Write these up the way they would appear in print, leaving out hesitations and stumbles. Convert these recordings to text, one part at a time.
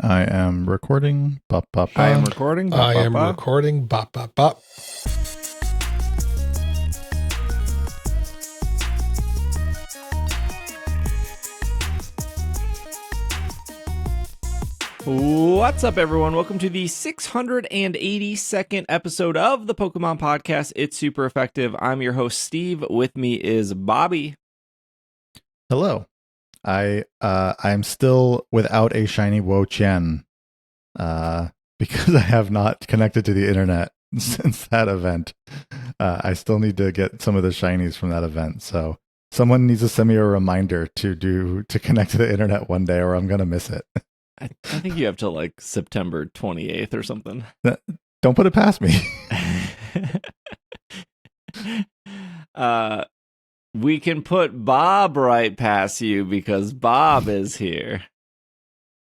I am recording. Bop, bop, I am bop. recording. Bop, I bop, am bop. recording. Bop, bop, bop. What's up, everyone? Welcome to the 682nd episode of the Pokemon Podcast. It's super effective. I'm your host, Steve. With me is Bobby. Hello. I'm still without a shiny Wo-Chien, because I have not connected to the internet since that event. I still need to get some of the shinies from that event. So someone needs to send me a reminder to connect to the internet one day, or I'm gonna miss it. I think you have till like September 28th or something. Don't put it past me. We can put Bob right past you because Bob is here.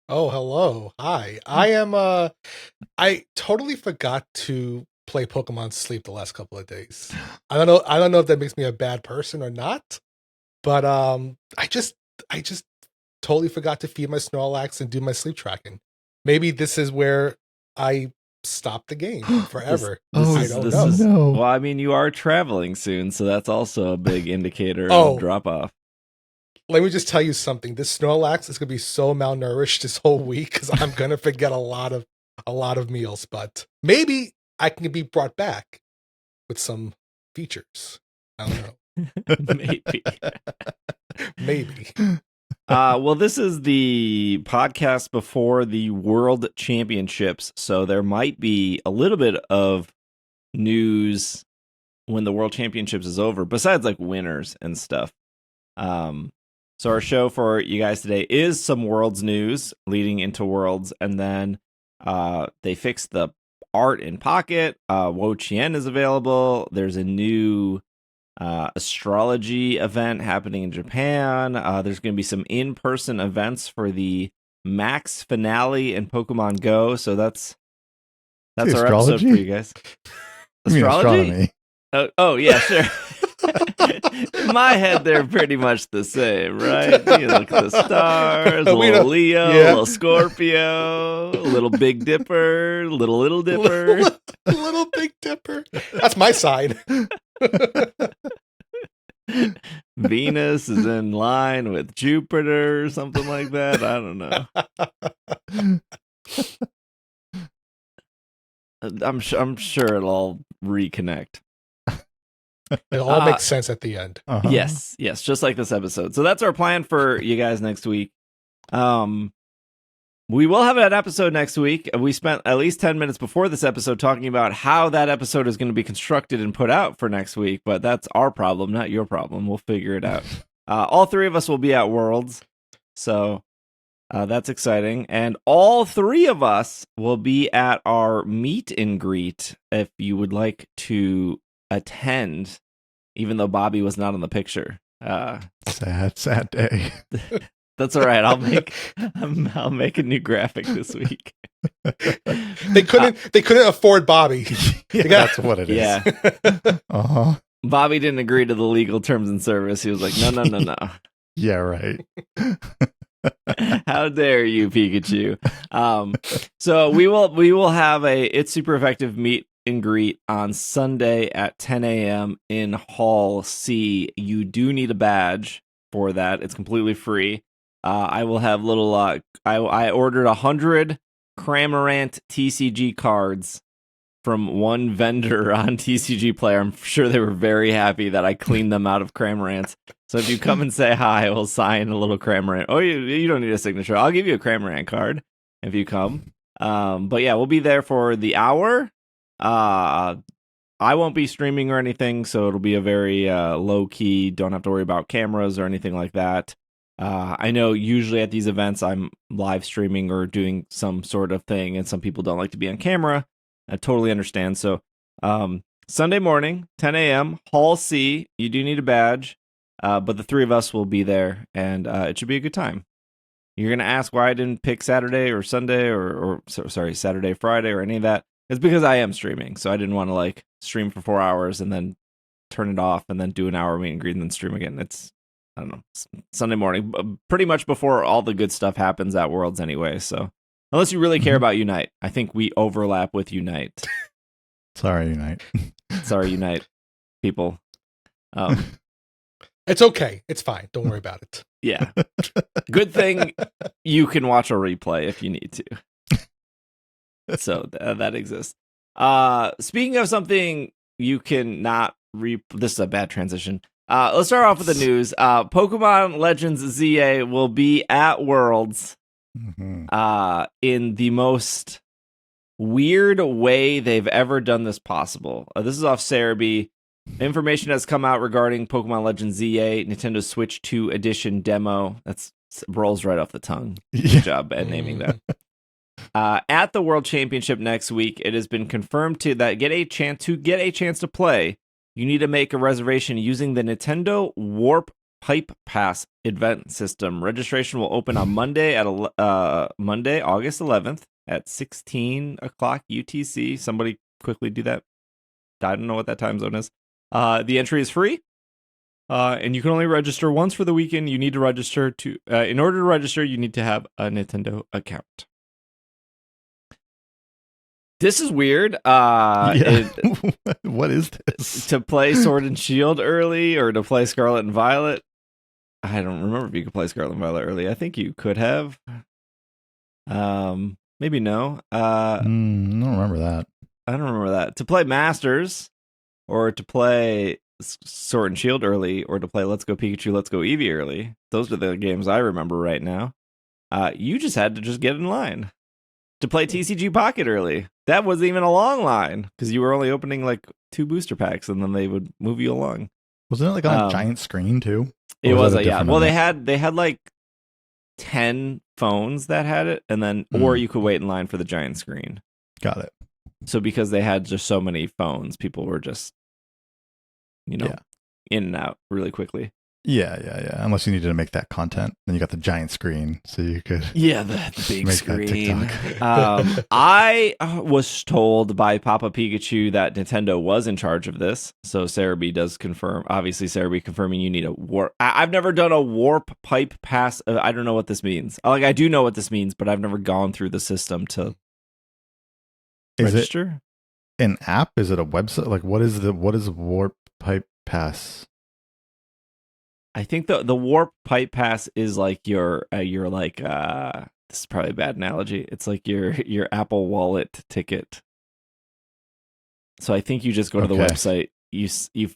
Oh, hello. Hi. I totally forgot to play Pokemon Sleep the last couple of days. I don't know if that makes me a bad person or not, but I just totally forgot to feed my Snorlax and do my sleep tracking. Maybe this is where I stop the game forever. I don't know. No. Well, I mean, you are traveling soon, so that's also a big indicator Oh. of drop off. Let me just tell you something. This Snorlax is gonna be so malnourished this whole week because I'm gonna forget a lot of meals. But maybe I can be brought back with some features. I don't know. Maybe. Maybe. Well, this is the podcast before the World Championships, so there might be a little bit of news when the World Championships is over, besides like winners and stuff. So our show for you guys today is some Worlds news leading into Worlds, and then they fixed the art in Pocket. Wo-Chien is available. There's a new astrology event happening in Japan. There's going to be some in-person events for the Max finale in Pokemon GO. So that's our episode for you guys. You mean astronomy? Oh yeah, sure. In my head, they're pretty much the same, right? You look at the stars, a little Leo, a little Scorpio, a little Big Dipper, little Dipper. Little Big Dipper. That's my side. Venus is in line with Jupiter or something like that. I don't know. I'm sure it'll all reconnect. It all makes sense at the end. Uh-huh. Yes, just like this episode. So that's our plan for you guys next week. We will have an episode next week. We spent at least 10 minutes before this episode talking about how that episode is going to be constructed and put out for next week, but that's our problem, not your problem. We'll figure it out. All three of us will be at Worlds, so that's exciting. And all three of us will be at our meet and greet if you would like to attend, even though Bobby was not in the picture. Sad day. That's all right. I'll make a new graphic this week. They couldn't afford Bobby. That's what it is. Yeah. Uh-huh. Bobby didn't agree to the legal terms and service. He was like, no. Yeah, right. How dare you, Pikachu? So we will have a It's Super Effective meet and greet on Sunday at 10 a.m. in Hall C. You do need a badge for that. It's completely free. I will have little. I ordered 100 Cramorant TCG cards from one vendor on TCG Player. I'm sure they were very happy that I cleaned them out of Cramorants. So if you come and say hi, we'll sign a little Cramorant. Oh, you don't need a signature. I'll give you a Cramorant card if you come. But yeah, we'll be there for the hour. I won't be streaming or anything, so it'll be a very low key. Don't have to worry about cameras or anything like that. I know usually at these events I'm live streaming or doing some sort of thing, and some people don't like to be on camera. I totally understand. So Sunday morning, 10 a.m., Hall C. You do need a badge, but the three of us will be there, and it should be a good time. You're going to ask why I didn't pick Saturday or Sunday or Saturday, Friday, or any of that. It's because I am streaming, so I didn't want to like stream for 4 hours and then turn it off and then do an hour meet and greet and then stream again. It's I don't know, Sunday morning, pretty much before all the good stuff happens at Worlds anyway. So Unless you really care Mhm. about Unite. I think we overlap with Unite. Sorry, Unite. Sorry, Unite people. It's okay. It's fine. Don't worry about it. Yeah. Good thing you can watch a replay if you need to. So that exists. Speaking of something you can not this is a bad transition. Let's start off with the news. Pokemon Legends ZA will be at Worlds in the most weird way they've ever done this possible. This is off Cerebi. Information has come out regarding Pokemon Legends ZA Nintendo Switch 2 Edition demo. That's rolls right off the tongue. Good job at naming that. At the World Championship next week, it has been confirmed to get a chance to play. You need to make a reservation using the Nintendo Warp Pipe Pass event system. Registration will open on Monday Monday, August 11th at 16 o'clock UTC. Somebody quickly do that. I don't know what that time zone is. The entry is free, and you can only register once for the weekend. You need to register in order to register, you need to have a Nintendo account. This is weird. What is this? To play Sword and Shield early or to play Scarlet and Violet? I don't remember if you could play Scarlet and Violet early. I think you could have. Maybe no. I don't remember that. I don't remember that. To play Masters or to play Sword and Shield early or to play Let's Go Pikachu, Let's Go Eevee early. Those are the games I remember right now. You just had to just get in line. To play TCG Pocket early. That wasn't even a long line because you were only opening like 2 booster packs and then they would move you along. Wasn't it like on a giant screen too? It was yeah. Well, they had like 10 phones that had it, and then or you could wait in line for the giant screen. Got it. So because they had just so many phones, people were just in and out really quickly. Yeah. Unless you needed to make that content, then you got the giant screen, so you could the big screen. I was told by Papa Pikachu that Nintendo was in charge of this, so Cerebi does confirm. Obviously, Cerebi confirming you need a warp. I've never done a warp pipe pass. I don't know what this means. Like I do know what this means, but I've never gone through the system to register. Is it an app? Is it a website? Like what is warp pipe pass? I think the warp pipe pass is like your like this is probably a bad analogy. It's like your Apple Wallet ticket. So I think you just go to the website, you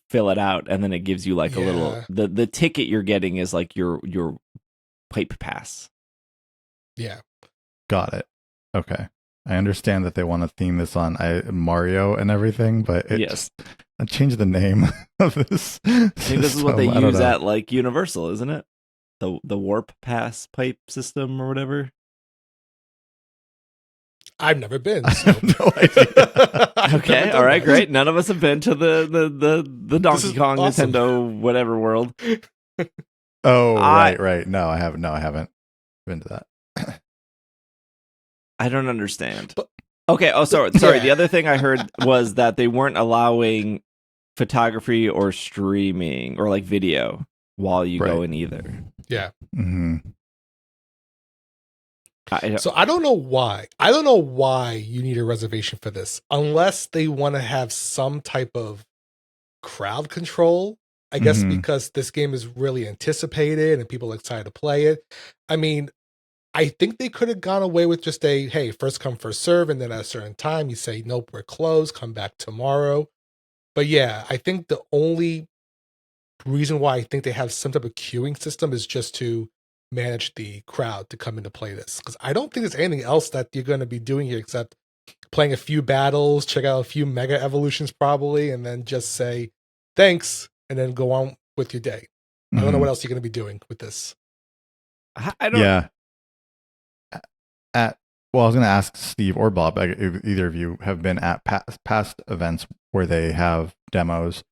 fill it out, and then it gives you like a little the ticket you're getting is like your pipe pass. Yeah, got it. Okay, I understand that they want to theme this on Mario and everything, but yes. I changed the name of this. I think this is what they use at like Universal, isn't it? The Warp Pass pipe system or whatever. I've never been. So. No idea. Okay, all right, great. None of us have been to the Donkey Kong awesome. Nintendo whatever world. Oh, right. No, I haven't been to that. I don't understand. Okay. Oh, sorry. The other thing I heard was that they weren't allowing photography or streaming or like video while you go in either. Yeah. Mm-hmm. So I don't know why. I don't know why you need a reservation for this, unless they want to have some type of crowd control. I guess because this game is really anticipated and people are excited to play it. I mean, I think they could have gone away with just hey, first come, first serve, and then at a certain time you say, nope, we're closed, come back tomorrow. But yeah, I think the only reason why I think they have some type of queuing system is just to manage the crowd to come in to play this. Because I don't think there's anything else that you're going to be doing here except playing a few battles, check out a few mega evolutions probably, and then just say thanks, and then go on with your day. I don't know what else you're going to be doing with this. I don't. Yeah. I was going to ask Steve or Bob, if either of you have been at past events where they have demos.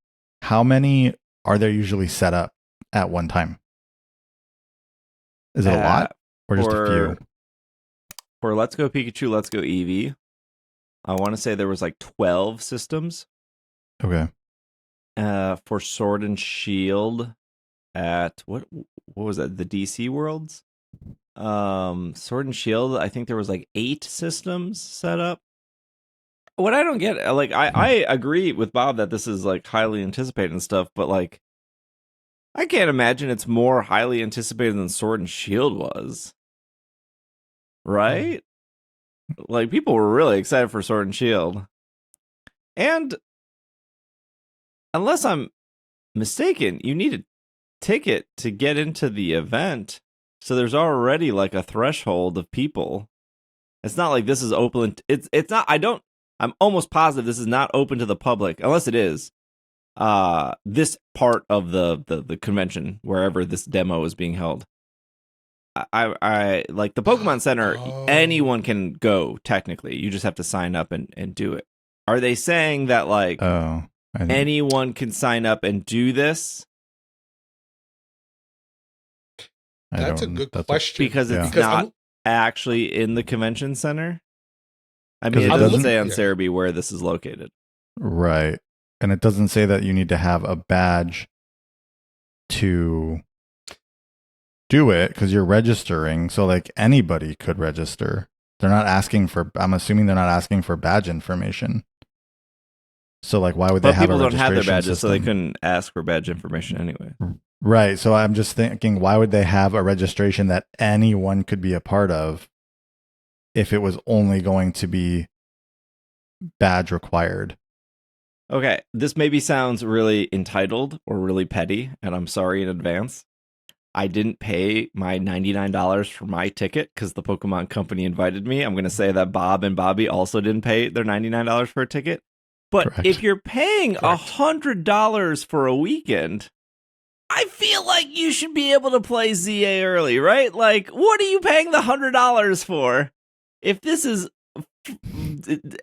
How many are there usually set up at one time? Is it a lot or just a few? For Let's Go Pikachu, Let's Go Eevee, I want to say there was like 12 systems. Okay. For Sword and Shield at what was that? The DC Worlds? Sword and Shield, I think there was like 8 systems set up. What I don't get, like, I agree with Bob that this is like highly anticipated and stuff, but like, I can't imagine it's more highly anticipated than Sword and Shield was. Right? Like, people were really excited for Sword and Shield. And unless I'm mistaken, you need a ticket to get into the event. So there's already like a threshold of people. It's not like this is open. It's not, I'm almost positive this is not open to the public, unless it is. This part of the convention, wherever this demo is being held. I like the Pokemon Center, anyone can go technically. You just have to sign up and do it. Are they saying that like anyone can sign up and do this? That's a good question. Because it's not actually in the convention center. I mean, it doesn't say on Cerebi where this is located. Right. And it doesn't say that you need to have a badge to do it because you're registering. So like anybody could register. They're not asking for, I'm assuming they're not asking for badge information. So like why would they have a registration system? People don't have their badges, so they couldn't ask for badge information anyway. Right. So I'm just thinking, why would they have a registration that anyone could be a part of if it was only going to be badge required? Okay, this maybe sounds really entitled or really petty, and I'm sorry in advance. I didn't pay my $99 for my ticket because the Pokemon Company invited me. I'm going to say that Bob and Bobby also didn't pay their $99 for a ticket. But Correct. If you're paying $100 for a weekend, I feel like you should be able to play ZA early, right? Like, what are you paying the $100 for? If this is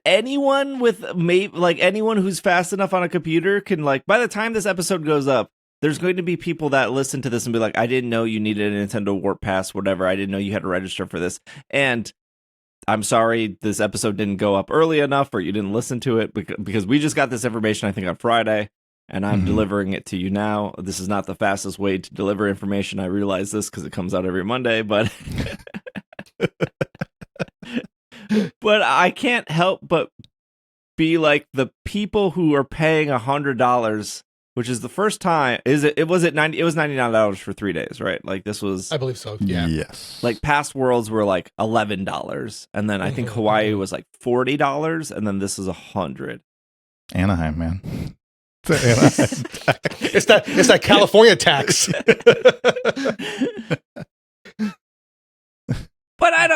anyone with anyone who's fast enough on a computer can, like, by the time this episode goes up, there's going to be people that listen to this and be like, I didn't know you needed a Nintendo Warp Pass, whatever. I didn't know you had to register for this. And I'm sorry this episode didn't go up early enough or you didn't listen to it because we just got this information, I think, on Friday, and I'm delivering it to you now. This is not the fastest way to deliver information. I realize this because it comes out every Monday, but but I can't help but be like the people who are paying $100, which is the first time. It was $99 for 3 days, right? Like this was, I believe so. Yeah. Yes. Like past Worlds were like $11, and then I think Hawaii was like $40, and then this is $100. Anaheim, man. It's that California tax. But I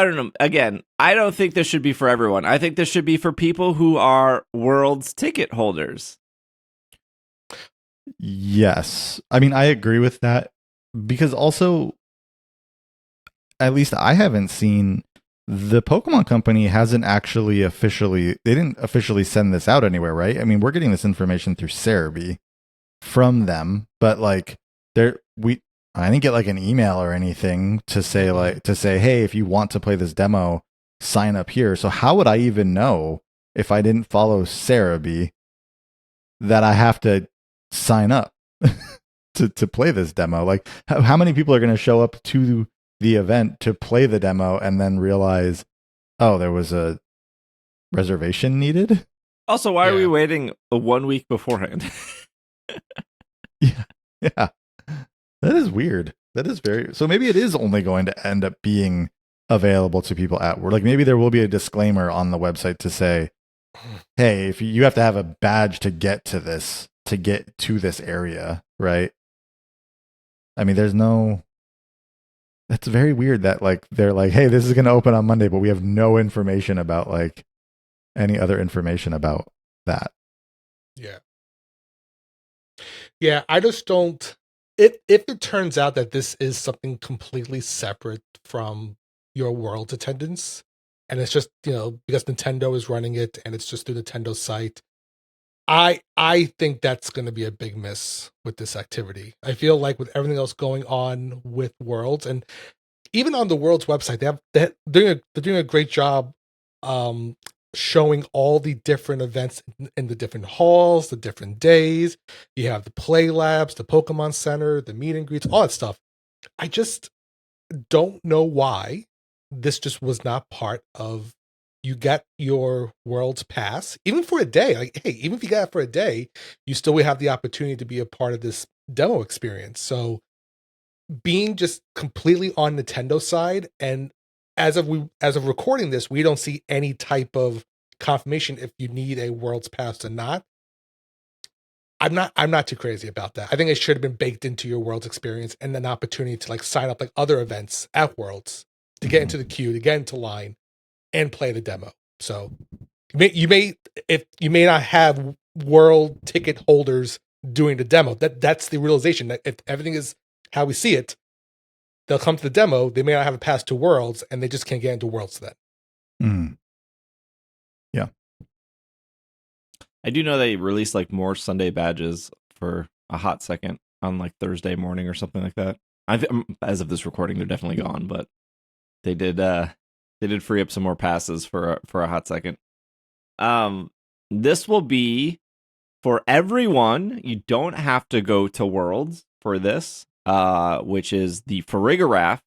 don't know. Again, I don't think this should be for everyone. I think this should be for people who are Worlds ticket holders. Yes. I mean, I agree with that because also, at least I haven't seen, the Pokemon Company hasn't actually they didn't officially send this out anywhere, right? I mean, we're getting this information through Cerebi from them, but like I didn't get like an email or anything to say hey, if you want to play this demo, sign up here. So how would I even know if I didn't follow Cerebi that I have to sign up to play this demo? Like how many people are going to show up to the event to play the demo and then realize, oh, there was a reservation needed? Also, why are we waiting 1 week beforehand? Yeah. That is weird. That is so maybe it is only going to end up being available to people at work. Like maybe there will be a disclaimer on the website to say, hey, if you have to have a badge to get to this area, right? I mean, that's very weird that like they're like, hey, this is going to open on Monday, but we have no information about like any other information about that. Yeah, I just don't. If it turns out that this is something completely separate from your World's attendance, and it's just, because Nintendo is running it and it's just through Nintendo's site, I think that's going to be a big miss with this activity. I feel like with everything else going on with Worlds, and even on the World's website, they're doing a great job showing all the different events in the different halls, the different days. You have the play labs, the Pokemon Center, the meet and greets, all that stuff. don't know why this just was not part of. You get your Worlds Pass, even for a day. Like, hey, even if you got it for a day, you still will have the opportunity to be a part of this demo experience. So being just completely on Nintendo side, and as of recording this, we don't see any type of confirmation if you need a Worlds Pass or not. I'm not too crazy about that. I think it should have been baked into your Worlds experience and an opportunity to like sign up like other events at Worlds to get into the queue, to get into line and play the demo. So you may not have world ticket holders doing the demo. That's the realization that if everything is how we see it, they'll come to the demo. They may not have a pass to Worlds, and they just can't get into Worlds then. Mm. Yeah. I do know they released like more Sunday badges for a hot second on like Thursday morning or something like that. As of this recording, they're definitely gone, but they did free up some more passes for a hot second. This will be for everyone. You don't have to go to Worlds for this, which is the Farigiraf,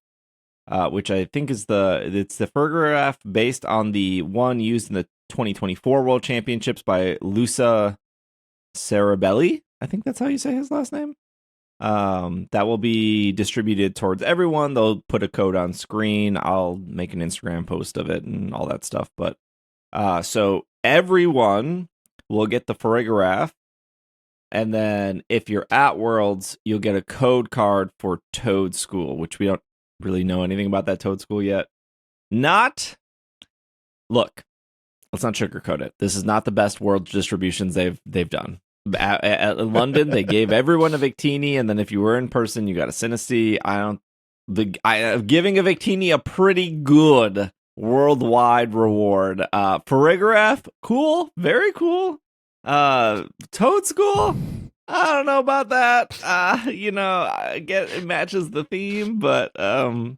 which I think is it's the Farigiraf based on the one used in the 2024 World Championships by Lusa Ceribelli. I think that's how you say his last name. That will be distributed towards everyone. They'll put a code on screen. I'll make an Instagram post of it and all that stuff. But so everyone will get the Farigiraf. And then if you're at Worlds, you'll get a code card for Toad School, which we don't really know anything about that Toad School yet. Look, let's not sugarcoat it. This is not the best Worlds distributions they've done. At London, they gave everyone a Victini, and then if you were in person, you got a Sinistee. Giving a Victini a pretty good worldwide reward. Farigiraf, cool, very cool. Toad School, I don't know about that. I get it matches the theme, but I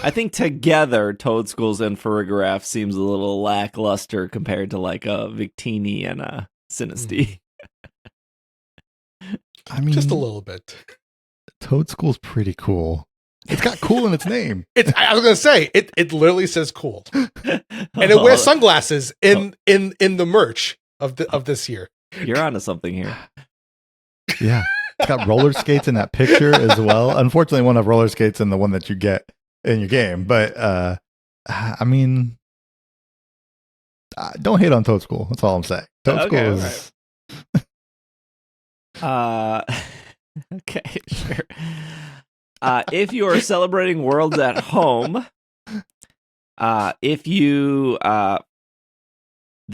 think together Toad Schools and Farigiraf seems a little lackluster compared to like a Victini and a Sinistee. I mean, just a little bit. Toad School's pretty cool. It's got cool in its name. I was gonna say it literally says cool, and it wears sunglasses in the merch of this year. You're onto something here. Yeah, it's got roller skates in that picture as well. Unfortunately, one of roller skates in the one that you get in your game, but I mean, don't hate on Toad School. That's all I'm saying. Toad School is. Okay, sure. If you are celebrating Worlds at home, if you there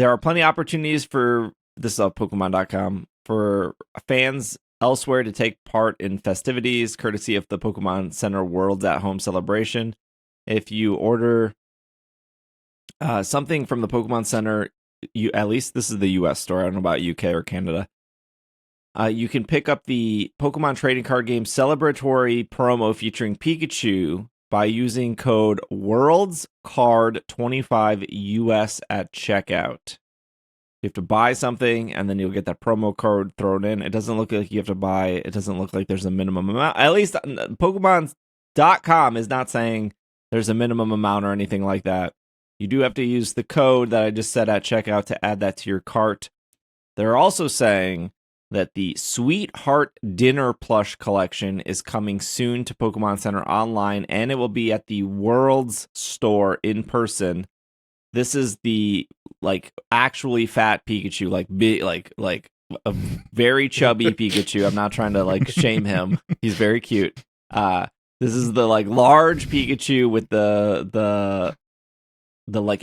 are plenty of opportunities for this is Pokemon.com for fans elsewhere to take part in festivities, courtesy of the Pokemon Center Worlds at Home celebration. If you order something from the Pokemon Center, at least this is the U.S. store. I don't know about UK or Canada. You can pick up the Pokemon trading card game Celebratory promo featuring Pikachu by using code WorldsCard25US at checkout. You have to buy something, and then you'll get that promo code thrown in. It doesn't look like you have to buy. It doesn't look like there's a minimum amount. At least Pokemon.com is not saying there's a minimum amount or anything like that. You do have to use the code that I just said at checkout to add that to your cart. They're also saying that the Sweetheart Dinner Plush collection is coming soon to Pokemon Center online, and it will be at the Worlds store in person. This is the actually fat Pikachu, like a very chubby Pikachu. I'm not trying to shame him. He's very cute. This is the large Pikachu with the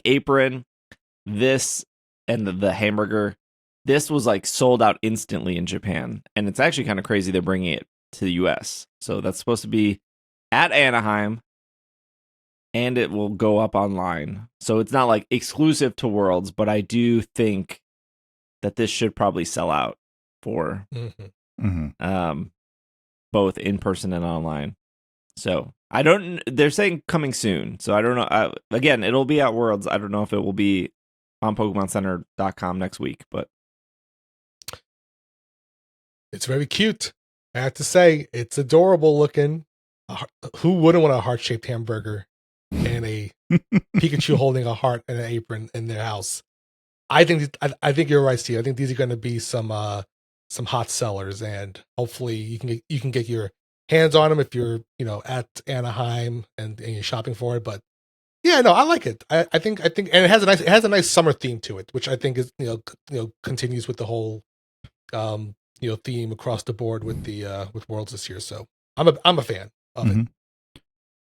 apron. This and the hamburger. This was sold out instantly in Japan, and it's actually kind of crazy they're bringing it to the US. So that's supposed to be at Anaheim, and it will go up online. So it's not exclusive to Worlds, but I do think that this should probably sell out for both in person and online. So they're saying coming soon. So I don't know. Again, it'll be at Worlds. I don't know if it will be on PokemonCenter.com next week, but it's very cute. I have to say, it's adorable looking. who wouldn't want a heart-shaped hamburger and a Pikachu holding a heart and an apron in their house? I think you're right, Steve. I think these are going to be some hot sellers, and hopefully you can get your hands on them if you're at Anaheim and you're shopping for it. But yeah, no, I like it. I think, and it has a nice summer theme to it, which I think is continues with the whole theme across the board with the with Worlds this year. So I'm a fan of it.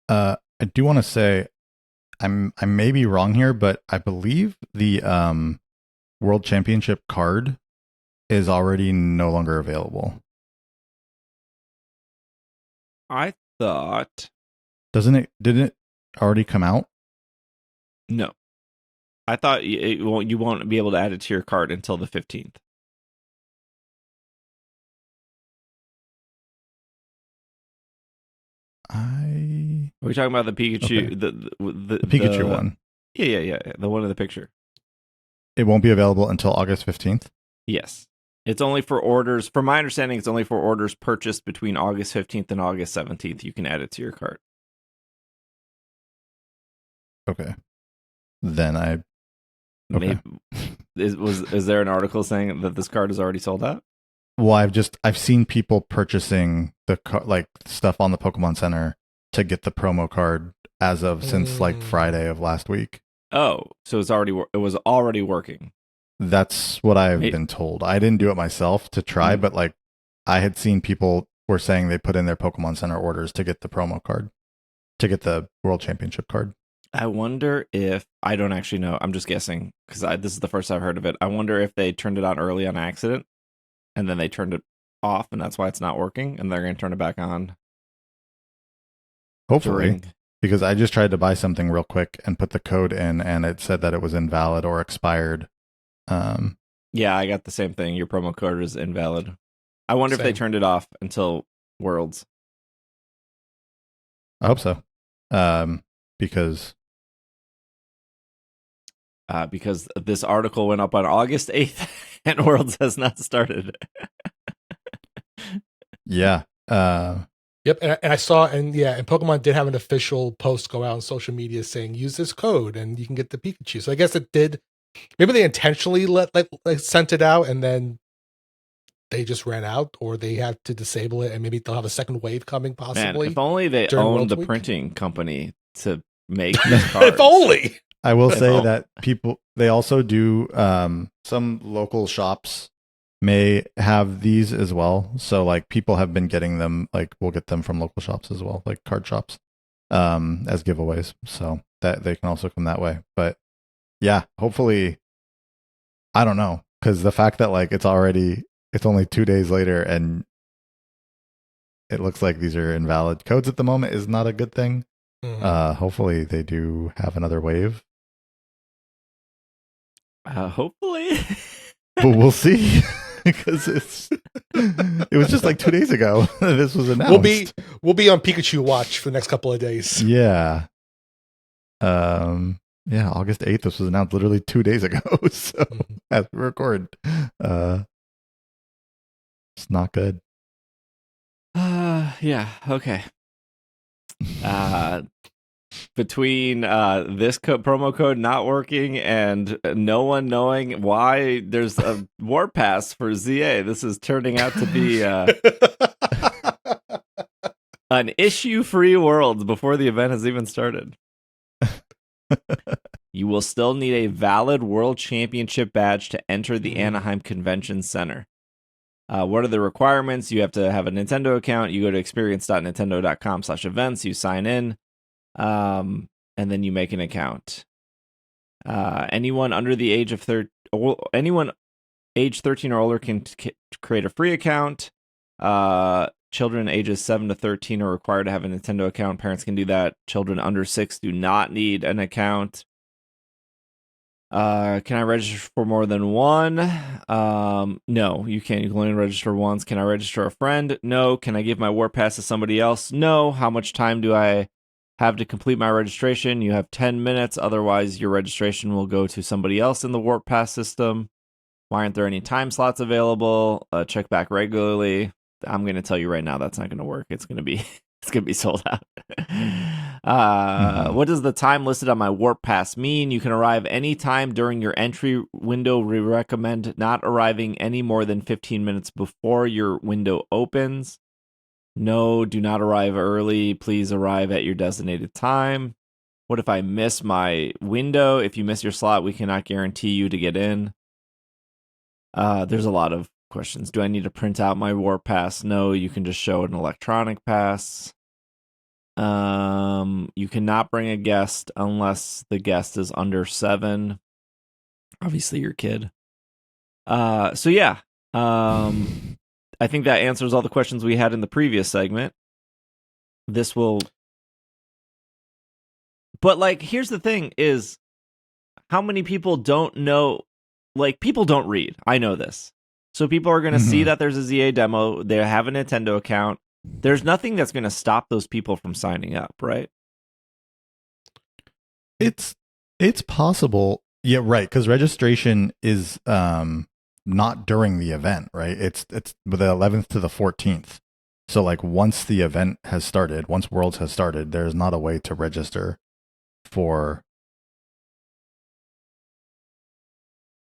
I do want to say I may be wrong here, but I believe the World Championship card is already no longer available. I thought. Didn't it already come out? No. I thought you won't be able to add it to your card until the 15th. Are we talking about the Pikachu? Okay. The Pikachu one. Yeah. The one in the picture. It won't be available until August 15th? Yes. It's only for orders. From my understanding, it's only for orders purchased between August 15th and August 17th. You can add it to your cart. Okay. Then okay. Is there an article saying that this card is already sold out? Well, I've seen people purchasing the stuff on the Pokemon Center to get the promo card as of since like Friday of last week. Oh, so it was already working. That's what I've been told. I didn't do it myself to try, but like I had seen people were saying they put in their Pokemon Center orders to get the promo card, to get the World Championship card. I wonder if, I don't actually know, I'm just guessing, because this is the first I've heard of it. I wonder if they turned it on early on accident, and then they turned it off, and that's why it's not working, and they're going to turn it back on. Hopefully, because I just tried to buy something real quick and put the code in, and it said that it was invalid or expired. Yeah, I got the same thing. Your promo code is invalid. I wonder if they turned it off until Worlds. I hope so. Because this article went up on August 8th and Worlds has not started. Yeah. Yep, and I saw, and Pokemon did have an official post go out on social media saying use this code and you can get the Pikachu. So I guess it did. Maybe they intentionally sent it out and then they just ran out, or they had to disable it, and maybe they'll have a second wave coming possibly. Man, if only they owned the printing company to make these cards. If only. I will say that they also do, some local shops may have these as well. So like people have been getting them, like we'll get them from local shops as well, like card shops, as giveaways. So that they can also come that way. But yeah, hopefully, I don't know. Cause the fact that like it's only 2 days later and it looks like these are invalid codes at the moment is not a good thing. Mm-hmm. Hopefully they do have another wave. Hopefully. But we'll see. Because it was just like 2 days ago this was announced. We'll be on Pikachu watch for the next couple of days. Yeah. Yeah, August 8th this was announced literally 2 days ago. So as we record. It's not good. Yeah, okay. Between this promo code not working and no one knowing why there's a war pass for ZA, this is turning out to be an issue-free Worlds before the event has even started. You will still need a valid World Championship badge to enter the Anaheim Convention Center. What are the requirements? You have to have a Nintendo account. You go to experience.nintendo.com/events. You sign in. And then you make an account. Anyone under the age of anyone age 13 or older can create a free account. Children ages 7 to 13 are required to have a Nintendo account. Parents can do that. Children under 6 do not need an account. Can I register for more than one? No, you can't. You can only register once. Can I register a friend? No. Can I give my War Pass to somebody else? No. How much time do I have to complete my registration? You have 10 minutes. Otherwise, your registration will go to somebody else in the Warp Pass system. Why aren't there any time slots available? Check back regularly. I'm going to tell you right now that's not going to work. It's going to be It's gonna be sold out. Mhm. What does the time listed on my warp pass mean? You can arrive anytime during your entry window. We recommend not arriving any more than 15 minutes before your window opens. No, do not arrive early. Please arrive at your designated time. What if I miss my window? If you miss your slot, we cannot guarantee you to get in. There's a lot of questions. Do I need to print out my warp pass? No, you can just show an electronic pass. You cannot bring a guest unless the guest is under 7. Obviously, your kid. So yeah. I think that answers all the questions we had in the previous segment. This will. But like, here's the thing: is how many people don't know? Like, people don't read. I know this. So people are going to see that there's a ZA demo. They have a Nintendo account. There's nothing that's going to stop those people from signing up, right? It's possible. Yeah, right, because registration is not during the event, right? It's the 11th to the 14th. So like once the event has started, once Worlds has started, there's not a way to register for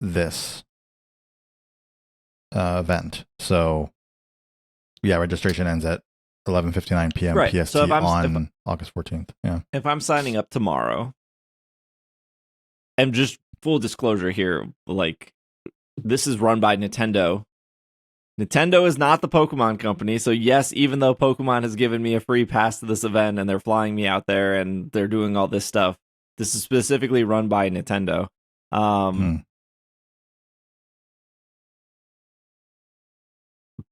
this event. So yeah, registration ends at 11:59 p.m. Right. PST So on August 14th. Yeah. If I'm signing up tomorrow, and just full disclosure here, like, this is run by Nintendo. Nintendo is not the Pokemon company. So yes, even though Pokemon has given me a free pass to this event and they're flying me out there and they're doing all this stuff, this is specifically run by Nintendo.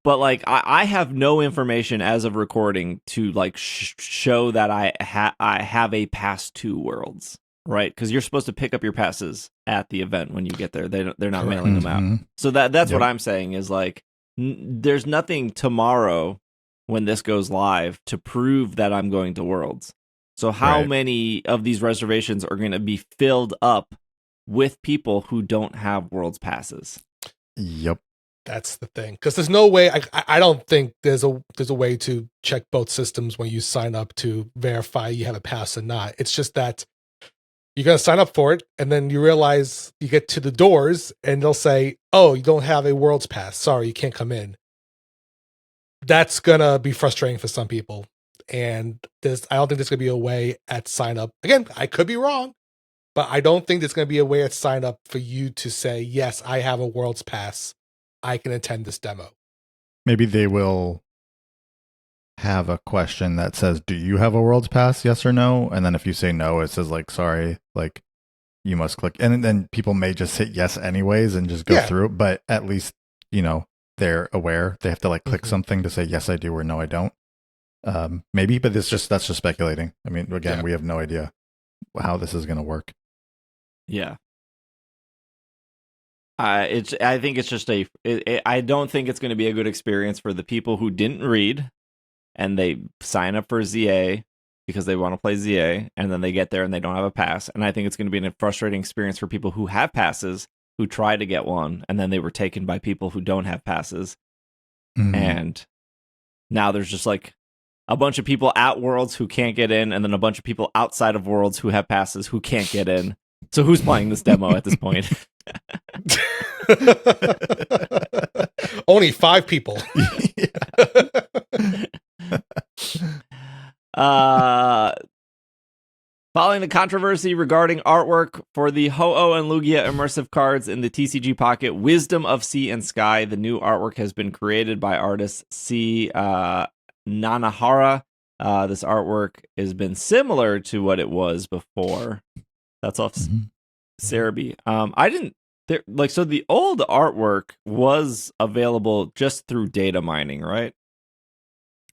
But like, I have no information as of recording to like show that I have a pass to Worlds, right? Because you're supposed to pick up your passes at the event when you get there. They're not mailing them out. So that's what I'm saying is like, there's nothing tomorrow when this goes live to prove that I'm going to Worlds. So how many of these reservations are going to be filled up with people who don't have Worlds passes? Yep. That's the thing, because there's no way. I don't think there's a way to check both systems when you sign up to verify you have a pass or not. It's just that you're gonna sign up for it, and then you realize you get to the doors, and they'll say, "Oh, you don't have a World's pass. Sorry, you can't come in." That's gonna be frustrating for some people, and I don't think there's gonna be a way at sign up. Again, I could be wrong, but I don't think there's gonna be a way at sign up for you to say, "Yes, I have a World's pass. I can attend this demo." Maybe they will have a question that says, "Do you have a World's Pass? Yes or no?" And then if you say no, it says like, "Sorry, like you must click." And then people may just hit yes anyways and just go through. But at least they're aware. They have to like click something to say yes I do or no I don't. Maybe, but that's just speculating. I mean, again, we have no idea how this is going to work. Yeah. I think it's just I don't think it's going to be a good experience for the people who didn't read and they sign up for ZA because they want to play ZA, and then they get there and they don't have a pass. And I think it's going to be a frustrating experience for people who have passes, who try to get one, and then they were taken by people who don't have passes. And now there's just like a bunch of people at Worlds who can't get in, and then a bunch of people outside of Worlds who have passes who can't get in. So who's playing this demo at this point? Only 5 people. Following the controversy regarding artwork for the Ho-Oh and Lugia immersive cards in the TCG Pocket Wisdom of Sea and Sky, the new artwork has been created by artist C. Nanahara. This artwork has been similar to what it was before. That's off Cerebi. So the old artwork was available just through data mining, right?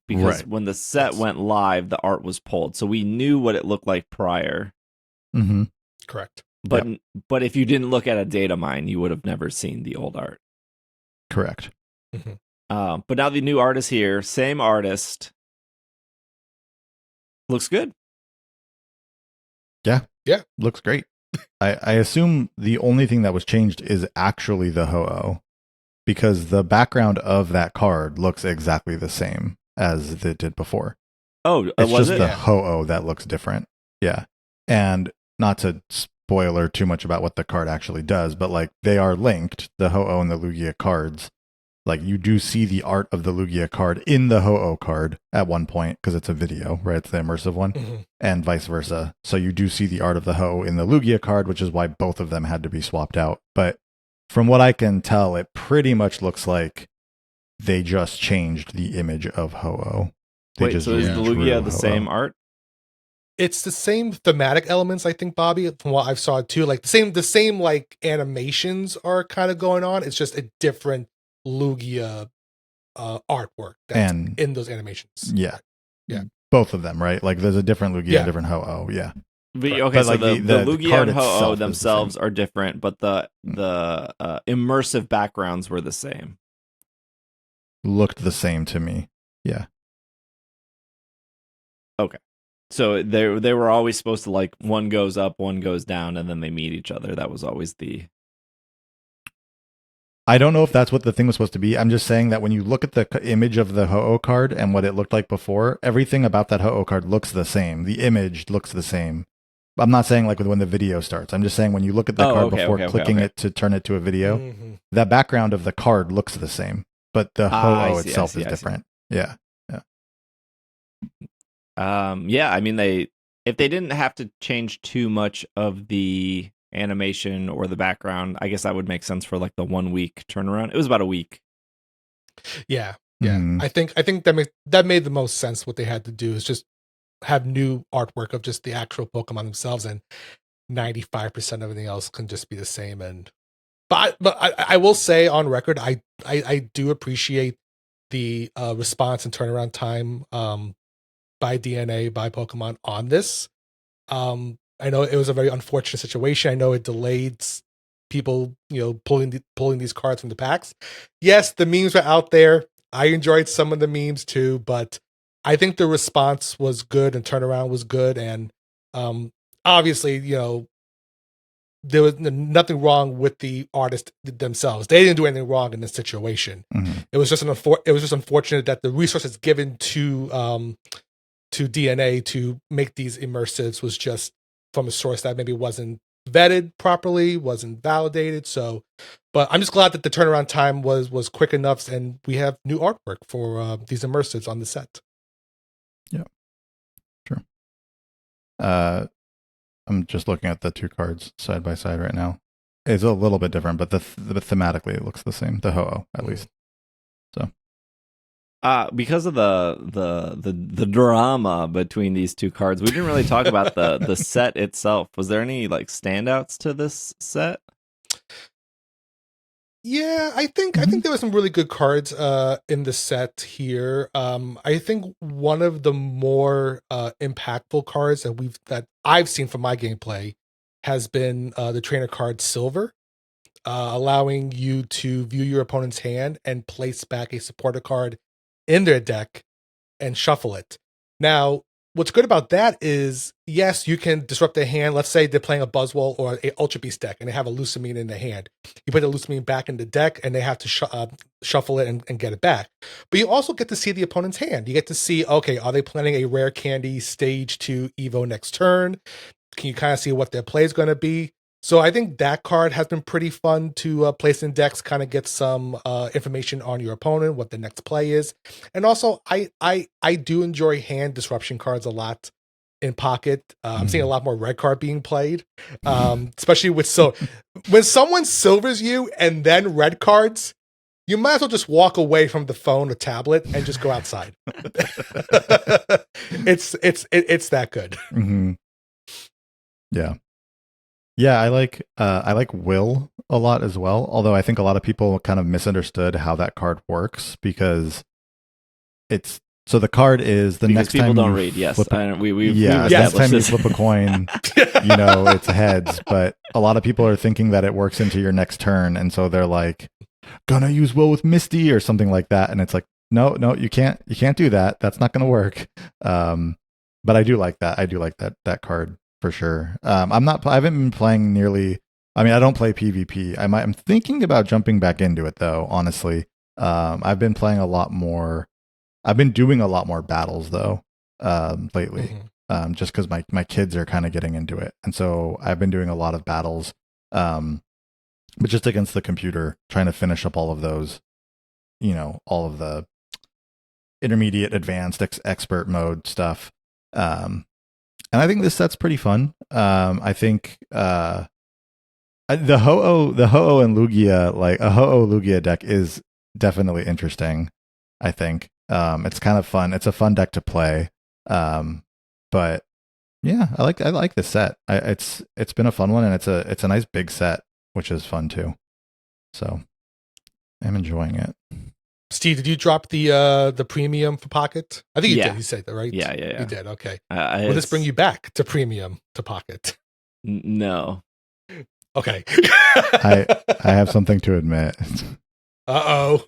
Because when the set went live, the art was pulled, so we knew what it looked like prior. Correct. But if you didn't look at a data mine, you would have never seen the old art. Correct. But now the new art is here, same artist. Looks good. Yeah, looks great. I assume the only thing that was changed is actually the Ho-Oh, because the background of that card looks exactly the same as it did before. Oh, It's was just it? the Ho-Oh that looks different. Yeah. And not to spoiler too much about what the card actually does, but like they are linked, the Ho-Oh and the Lugia cards. Like you do see the art of the Lugia card in the Ho-Oh card at one point because it's a video, right? It's the immersive one, and vice versa. So you do see the art of the Ho in the Lugia card, which is why both of them had to be swapped out. But from what I can tell, it pretty much looks like they just changed the image of Ho-Oh. Wait, so is the Lugia the same art? It's the same thematic elements, I think, Bobby, from what I've saw too. Like the same like animations are kind of going on. It's just a different Lugia artwork that's in those animations. Yeah. Yeah. Both of them, right? Like there's a different Lugia, a different Ho-Oh. Yeah. Okay, but so like the Lugia and Ho-Oh themselves are different, but the immersive backgrounds were the same. Looked the same to me. Yeah. Okay. So they were always supposed to, like, one goes up, one goes down, and then they meet each other. That was always the... I don't know if that's what the thing was supposed to be. I'm just saying that when you look at the image of the Ho-Oh card and what it looked like before, everything about that Ho-Oh card looks the same. The image looks the same. I'm not saying like when the video starts. I'm just saying when you look at the card before clicking it to turn it to a video, that background of the card looks the same, but the Ho-Oh itself is different. Yeah. Yeah, I mean, if they didn't have to change too much of the animation or the background, I guess that would make sense for like the 1 week turnaround. It was about a week. Yeah. I think that made the most sense. What they had to do is just have new artwork of just the actual Pokemon themselves, and 95% of everything else can just be the same. But I will say on record, I do appreciate the response and turnaround time by DNA, by Pokemon on this. I know it was a very unfortunate situation. I know it delayed people, pulling these cards from the packs. Yes, the memes were out there. I enjoyed some of the memes too, but I think the response was good and turnaround was good. And obviously, there was nothing wrong with the artists themselves. They didn't do anything wrong in this situation. It was just unfortunate that the resources given to DNA to make these immersives was just from a source that maybe wasn't vetted properly, wasn't validated. So, but I'm just glad that the turnaround time was quick enough, and we have new artwork for these immersives on the set. Yeah, sure. I'm just looking at the two cards side by side right now. It's a little bit different, but thematically it looks the same. The Ho-Oh, at least. So. Because of the drama between these two cards, we didn't really talk about the set itself. Was there any like standouts to this set? Yeah, I think there were some really good cards in the set here. I think one of the more impactful cards that I've seen from my gameplay has been the trainer card Silver, allowing you to view your opponent's hand and place back a supporter card in their deck and shuffle it. Now, what's good about that is, yes, you can disrupt their hand. Let's say they're playing a Buzzwole or a Ultra Beast deck and they have a Lusamine in their hand. You put the Lusamine back in the deck and they have to shuffle it and get it back. But you also get to see the opponent's hand. You get to see, okay, are they planning a Rare Candy Stage 2 Evo next turn? Can you kind of see what their play is going to be? So I think that card has been pretty fun to place in decks, kind of get some information on your opponent, what the next play is. And also, I do enjoy hand disruption cards a lot in Pocket. I'm seeing a lot more red card being played, especially with when someone silvers you and then red cards, you might as well just walk away from the phone or tablet and just go outside. It's that good. Mm-hmm. Yeah. Yeah, I like Will a lot as well. Although I think a lot of people kind of misunderstood how that card works because the card is because next time people don't read. Yes, next time you flip a coin, it's heads. But a lot of people are thinking that it works into your next turn, and so they're like, "Gonna use Will with Misty" or something like that, and it's like, no, you can't do that. That's not gonna work. But I do like that. I do like that card. For sure. I haven't been playing nearly. I mean, I don't play PvP. I'm thinking about jumping back into it though. Honestly, I've been playing a lot more. I've been doing a lot more battles though. lately, just because my kids are kind of getting into it, and so I've been doing a lot of battles, but just against the computer, trying to finish up all of those, all of the intermediate, advanced, expert mode stuff. And I think this set's pretty fun. I think the Ho-Oh and Lugia, like a Ho-Oh Lugia deck, is definitely interesting. I think it's kind of fun. It's a fun deck to play. But yeah, I like this set. It's been a fun one, and it's a nice big set, which is fun too. So I'm enjoying it. Steve, did you drop the premium for Pocket? I think you did. You said that, right? Yeah. You did. Okay. Will this bring you back to premium to Pocket? No. Okay. I have something to admit. Uh-oh.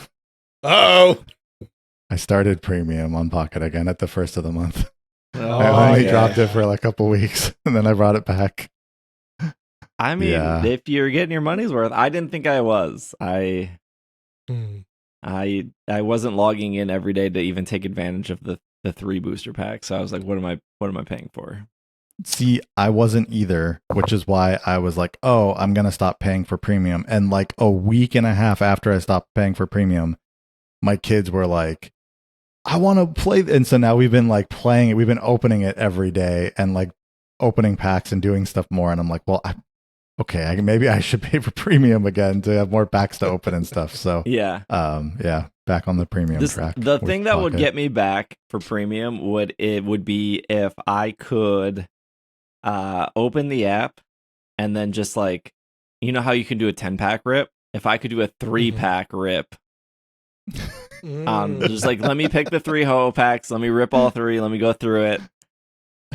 I started premium on Pocket again at the first of the month. Oh, I only dropped it for like a couple weeks, and then I brought it back. I mean, if you're getting your money's worth, I didn't think I was. I wasn't logging in every day to even take advantage of the 3 booster packs. So I was like, what am I paying for? See, I wasn't either, which is why I was like, oh, I'm going to stop paying for premium. And like a week and a half after I stopped paying for premium, my kids were like, I want to play. And so now we've been like playing it. We've been opening it every day and like opening packs and doing stuff more. And I'm like, well, okay, maybe I should pay for premium again to have more packs to open and stuff. So yeah, back on the premium track. The thing that would get me back for premium would be if I could open the app and then just like, how you can do a 10-pack rip. If I could do a 3-pack rip, just like let me pick the 3 Ho packs, let me rip all 3, let me go through it.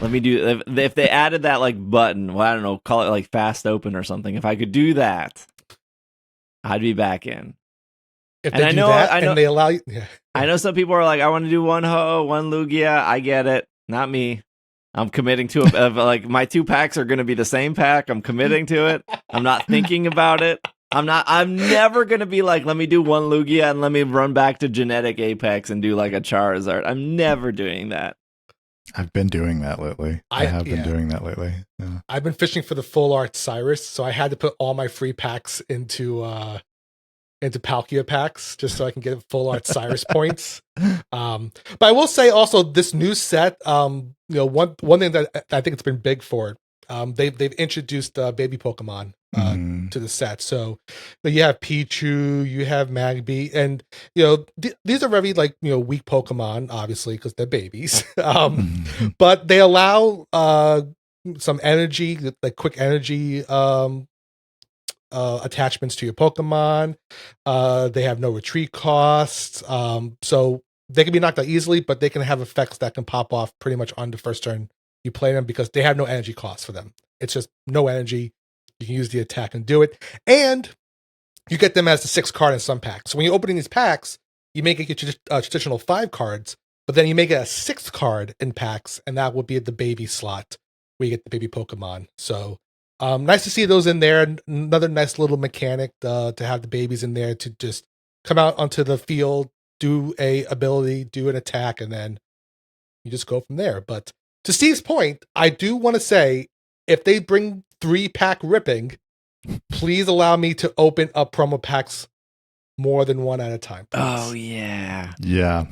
Let me do if they added that like button, well, I don't know, call it like fast open or something. If I could do that, I'd be back in. If they and they allow you, I know some people are like, I want to do 1 Ho, 1 Lugia. I get it, not me. I'm committing to it. Like my 2 packs are going to be the same pack. I'm committing to it. I'm not thinking about it. I'm never going to be like, let me do 1 Lugia and let me run back to Genetic Apex and do like a Charizard. I'm never doing that. I've been doing that lately. I have been doing that lately. Yeah. I've been fishing for the full art Cyrus, so I had to put all my free packs into Palkia packs just so I can get full art Cyrus points. But I will say also this new set, one thing that I think it's been big for, they've introduced baby Pokemon to the set. So you have Pichu, you have Magby, and these are very weak Pokemon, obviously because they're babies. But they allow some energy, like quick energy attachments to your Pokemon. They have no retreat costs, so they can be knocked out easily, but they can have effects that can pop off pretty much on the first turn you play them because they have no energy costs for them. It's just no energy. You can use the attack and do it, and you get them as the 6th card in some packs. So when you're opening these packs, you may get your traditional 5 cards, but then you may get a 6th card in packs, and that will be at the baby slot where you get the baby Pokemon. So nice to see those in there. Another nice little mechanic to have the babies in there to just come out onto the field, do a ability, do an attack, and then you just go from there. But to Steve's point, I do want to say, if they bring 3-pack ripping, please allow me to open up promo packs more than 1 at a time, please. Oh yeah,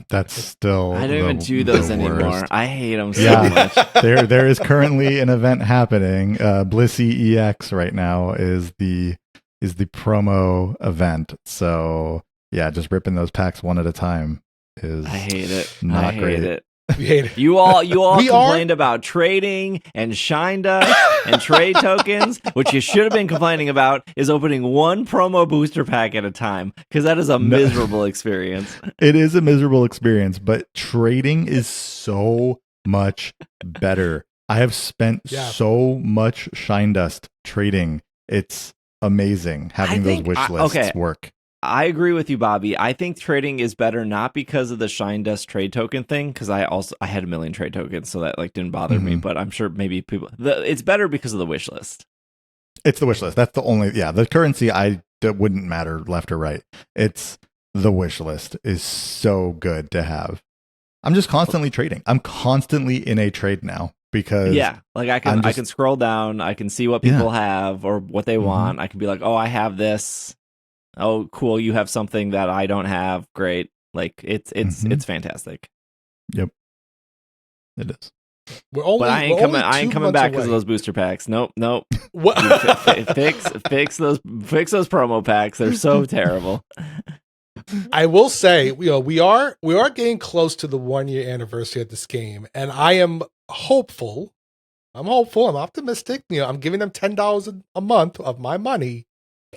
that's still. I don't even do those anymore. Worst. I hate them so much. There is currently an event happening. Blissey EX right now is the promo event. So yeah, just ripping those packs 1 at a time is. I hate it. Not great. It. We hate it. You all complained about trading and shine dust and trade tokens. What you should have been complaining about is opening 1 promo booster pack at a time, because that is a miserable experience. It is a miserable experience, but trading is so much better. I have spent so much shine dust trading. It's amazing having those wish lists work. I agree with you, Bobby. I think trading is better, not because of the shine dust trade token thing, because I had a million trade tokens, so that didn't bother me. But I'm sure maybe it's better because of the wish list. It's the wish list. That's the only the currency that wouldn't matter left or right. It's the wish list is so good to have. I'm just constantly trading. I'm constantly in a trade now because like I can scroll down, I can see what people have or what they want. I can be like, oh, I have this. Oh, cool, you have something that I don't have. Great. Like it's fantastic. Yep. It is. But I ain't coming back because of those booster packs. Nope. What? fix those promo packs. They're so terrible. I will say, we are getting close to the 1 year anniversary of this game, and I am hopeful. I'm optimistic. I'm giving them $10 a month of my money.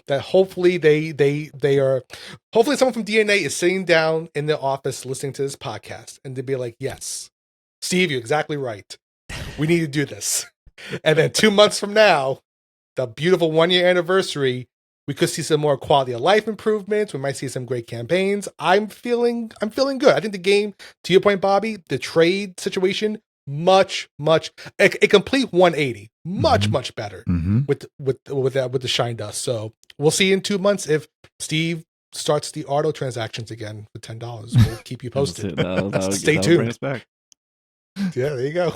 That hopefully hopefully someone from DNA is sitting down in their office listening to this podcast, and they'd be like, "Yes, Steve, you're exactly right. We need to do this." And then 2 months from now, the beautiful 1 year anniversary, we could see some more quality of life improvements. We might see some great campaigns. I'm feeling good. I think the game, to your point, Bobby, the trade situation, much a complete 180, much better with the shine dust. So we'll see in 2 months if Steve starts the auto transactions again for $10. We'll keep you posted. Stay tuned. Bring us back. Yeah, there you go.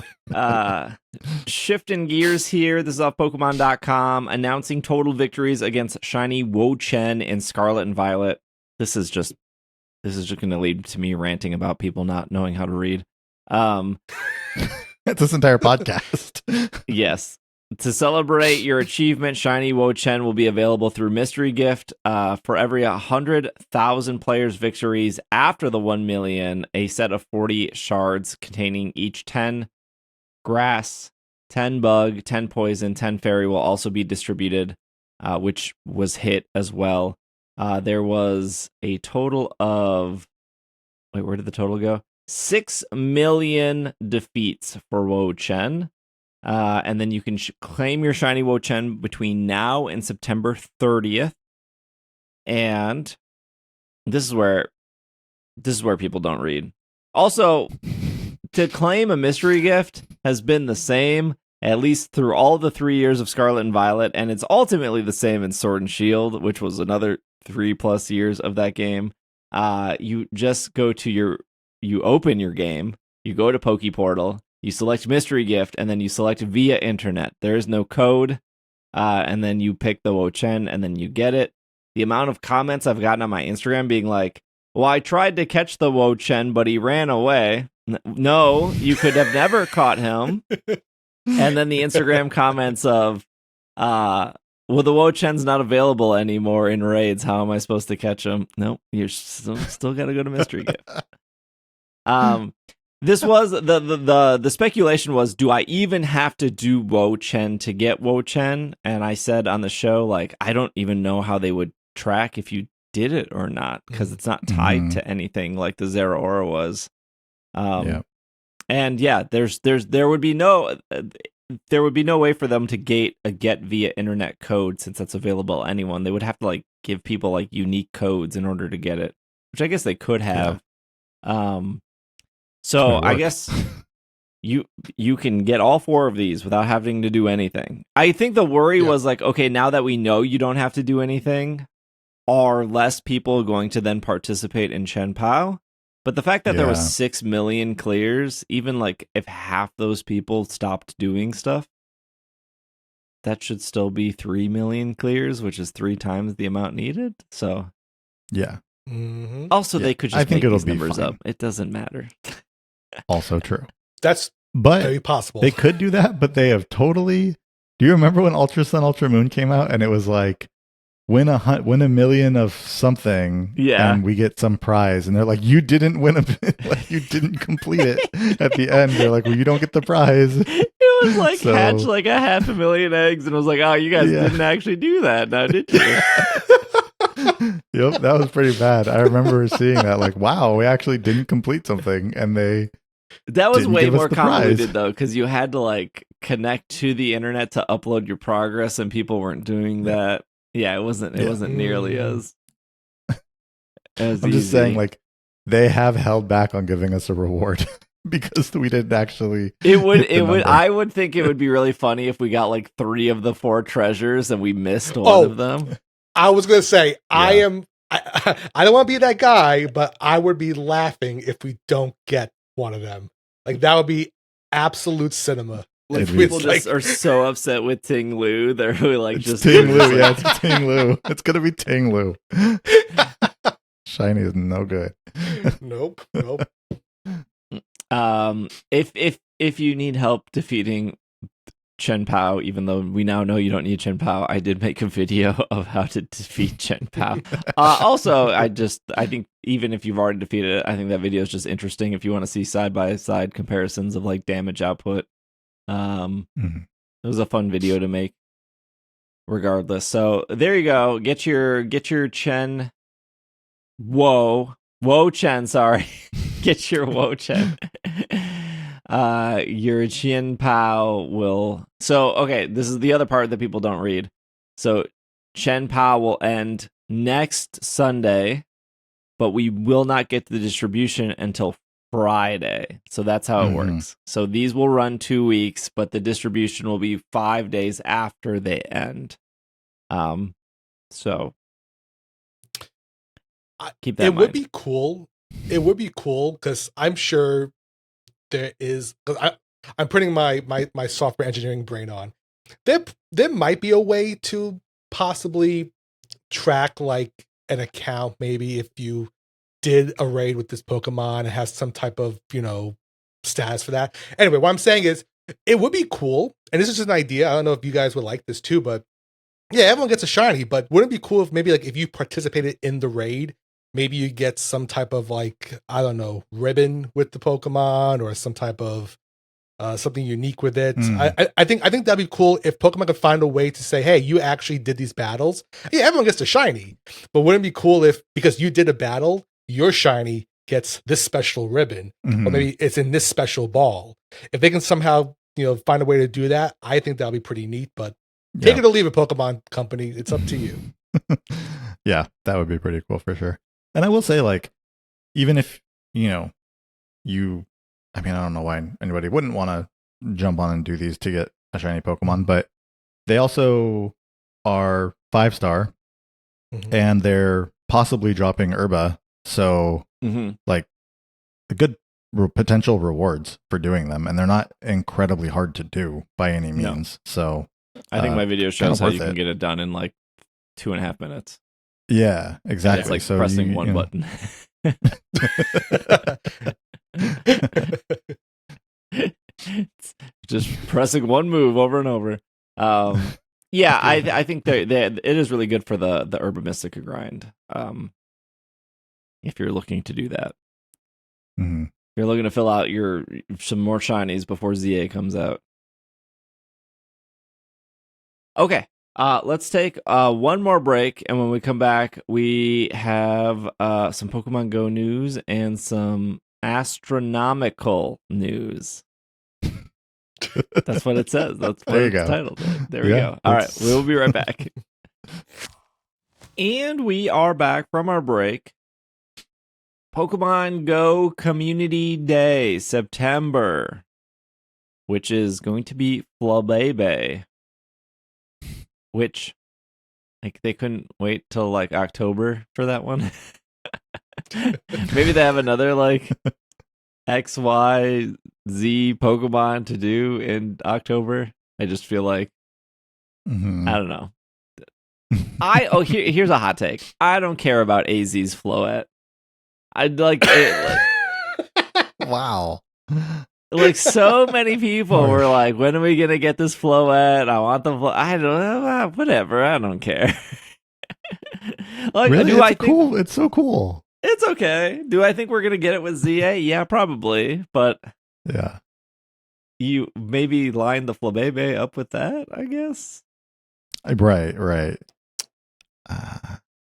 Shifting gears here. This is off Pokemon.com announcing total victories against Shiny Wo-Chien in Scarlet and Violet. This is just going to lead to me ranting about people not knowing how to read. It's this entire podcast. Yes. To celebrate your achievement, Shiny Wo-Chien will be available through Mystery Gift. For every 100,000 players' victories after the 1 million, a set of 40 shards containing each 10 grass, 10 bug, 10 poison, 10 fairy will also be distributed, which was hit as well. There was a total of... Wait, where did the total go? 6 million defeats for Wo-Chien. And then you can claim your Shiny Wo-Chien between now and September 30th. And this is where people don't read. Also, to claim a mystery gift has been the same, at least through all the 3 years of Scarlet and Violet, and it's ultimately the same in Sword and Shield, which was another 3+ years of that game. You just you open your game, you go to Pokeportal, you select Mystery Gift, and then you select via internet. There is no code, and then you pick the Wo-Chien, and then you get it. The amount of comments I've gotten on my Instagram being like, well, I tried to catch the Wo-Chien, but he ran away. No, you could have never caught him. And then the Instagram comments of, well, the Wo-Chien's not available anymore in raids. How am I supposed to catch him? Nope, you're still got to go to Mystery Gift. This was the speculation was, do I even have to do Wo-Chien to get Wo-Chien? And I said on the show, like, I don't even know how they would track if you did it or not, because it's not tied to anything like the Zeraora was. And yeah, there would be no way for them to gate a get via internet code, since that's available to anyone. They would have to like give people like unique codes in order to get it, which I guess they could have. So I guess you can get all 4 of these without having to do anything. I think the worry was like, okay, now that we know you don't have to do anything, are less people going to then participate in Chien-Pao? But the fact that there was 6 million clears, even like if half those people stopped doing stuff, that should still be 3 million clears, which is 3 times the amount needed. So yeah. Also, they could just make these numbers fine. up. It doesn't matter. Also true. That's very possible. They could do that, but they have totally... Do you remember when Ultra Sun, Ultra Moon came out and it was like, win a million of something, and we get some prize, and they're like, you didn't win like you didn't complete it. At the end, they're like, well, you don't get the prize. It was like hatch like a 500,000 eggs, and I was like, oh, you guys didn't actually do that, now did you? Yep, that was pretty bad. I remember seeing that, like, wow, we actually didn't complete something, and that was way more convoluted though, because you had to like connect to the internet to upload your progress, and people weren't doing that. Yeah, it wasn't nearly as I'm easy. Just saying, like, they have held back on giving us a reward because we didn't actually. I would think it would be really funny if we got like 3 of the 4 treasures and we missed one of them. I was gonna say, I don't want to be that guy, but I would be laughing if we don't get one of them. Like that would be absolute cinema. Like It'd be- people It's just like- are so upset with Ting Lu. They're really like It's just Ting Lu. like- Yeah, it's Ting Lu. It's gonna be Ting Lu. Shiny is no good. Nope. If you need help defeating Chen Pao, even though we now know you don't need Chen Pao, I did make a video of how to defeat Chen Pao. Also, I think even if you've already defeated it, I think that video is just interesting if you want to see side by side comparisons of like damage output. Mhm. It was a fun video to make, regardless. So there you go. Get your Chen Wo-Chien. Sorry, get your Wo-Chien. Your Chen Pao will. So okay, this is the other part that people don't read. So Chen Pao will end next Sunday, but we will not get the distribution until Friday. So that's how it works. So these will run 2 weeks, but the distribution will be 5 days after they end. So keep that in It would mind. be cool. It would be cool because I'm sure there is. I'm putting my software engineering brain on. There might be a way to possibly track like an account, maybe if you did a raid with this Pokemon and has some type of status for that. Anyway, what I'm saying is it would be cool, and this is just an idea. I don't know if you guys would like this too, but yeah, everyone gets a shiny. But wouldn't it be cool if maybe like if you participated in the raid, maybe you get some type of like, I don't know, ribbon with the Pokemon or some type of something unique with it. I think that'd be cool if Pokemon could find a way to say, hey, you actually did these battles. Yeah, everyone gets a shiny. But wouldn't it be cool if, because you did a battle, your shiny gets this special ribbon, or maybe it's in this special ball. If they can somehow, find a way to do that, I think that'll be pretty neat. But take it or leave it, Pokemon Company. It's up to you. Yeah, that would be pretty cool for sure. And I will say, like, even if, I mean, I don't know why anybody wouldn't want to jump on and do these to get a shiny Pokemon, but they also are 5-star and they're possibly dropping Herba. So, like, a good potential rewards for doing them. And they're not incredibly hard to do by any means. No. So, I think my video shows how you can get it done in like 2.5 minutes. Yeah, exactly. It's like so pressing one button. Just pressing one move over and over. Yeah, I think that it is really good for the Herba Mystica grind. If you're looking to do that, mm-hmm. You're looking to fill out some more shinies before ZA comes out. Okay. Let's take one more break, and when we come back, we have some Pokemon Go news and some Astronomical news. That's what it says. That's what it's titled. There we go. All right, we'll be right back. And we are back from our break. Pokemon Go Community Day, September, which is going to be Flabébé. Which, like, they couldn't wait till like October for that one. Maybe they have another like X, Y, Z Pokemon to do in October. I just feel like I don't know. Here's a hot take. I don't care about AZ's Floette. I'd like it. Wow. Like, so many people were like, when are we going to get this Floette? I want the I don't know. Whatever. I don't care. Like, really? It's cool. It's so cool. It's okay. Do I think we're going to get it with ZA? Yeah, probably. But yeah, you maybe line the Flabébé up with that, I guess. Right.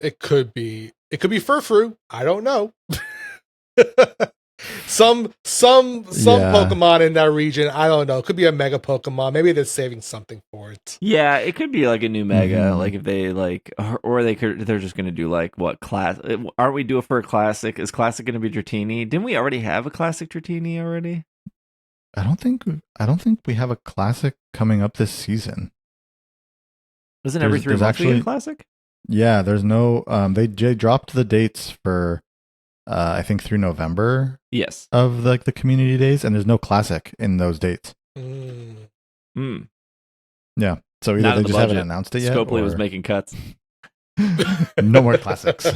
It could be Furfru. I don't know. some Pokemon in that region. I don't know. It could be a Mega Pokemon. Maybe they're saving something for it. Yeah, it could be like a new Mega. Like if they like, or they're just gonna do like what class? Aren't we due for a Classic? Is Classic gonna be Dratini? Didn't we already have a Classic Dratini already? I don't think we have a Classic coming up this season. Isn't every 3 months actually a Classic? Yeah, there's no. They dropped the dates for I think through November Yes. of the community days, and there's no classic in those dates. Yeah, so either Not they in the just haven't budget. announced it yet, Scopely or was making cuts. no more classics.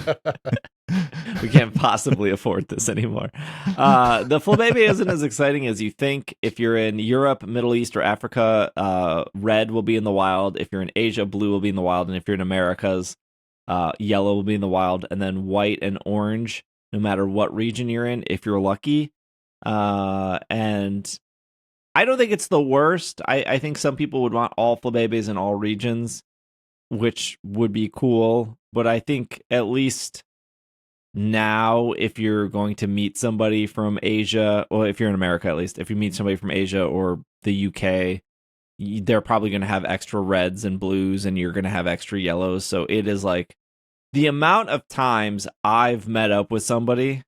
We can't possibly afford this anymore. The Flabébé isn't as exciting as you think. If you're in Europe, Middle East, or Africa, red will be in the wild. If you're in Asia, blue will be in the wild. And if you're in Americas, yellow will be in the wild. And then white and orange, no matter what region you're in, if you're lucky. And I don't think it's the worst. I think some people would want all Flabébés in all regions, which would be cool. But I think at least now, if you're going to meet somebody from Asia, or if you're in America at least, if you meet somebody from Asia or the UK, they're probably going to have extra reds and blues, and you're going to have extra yellows. So it is like the amount of times I've met up with somebody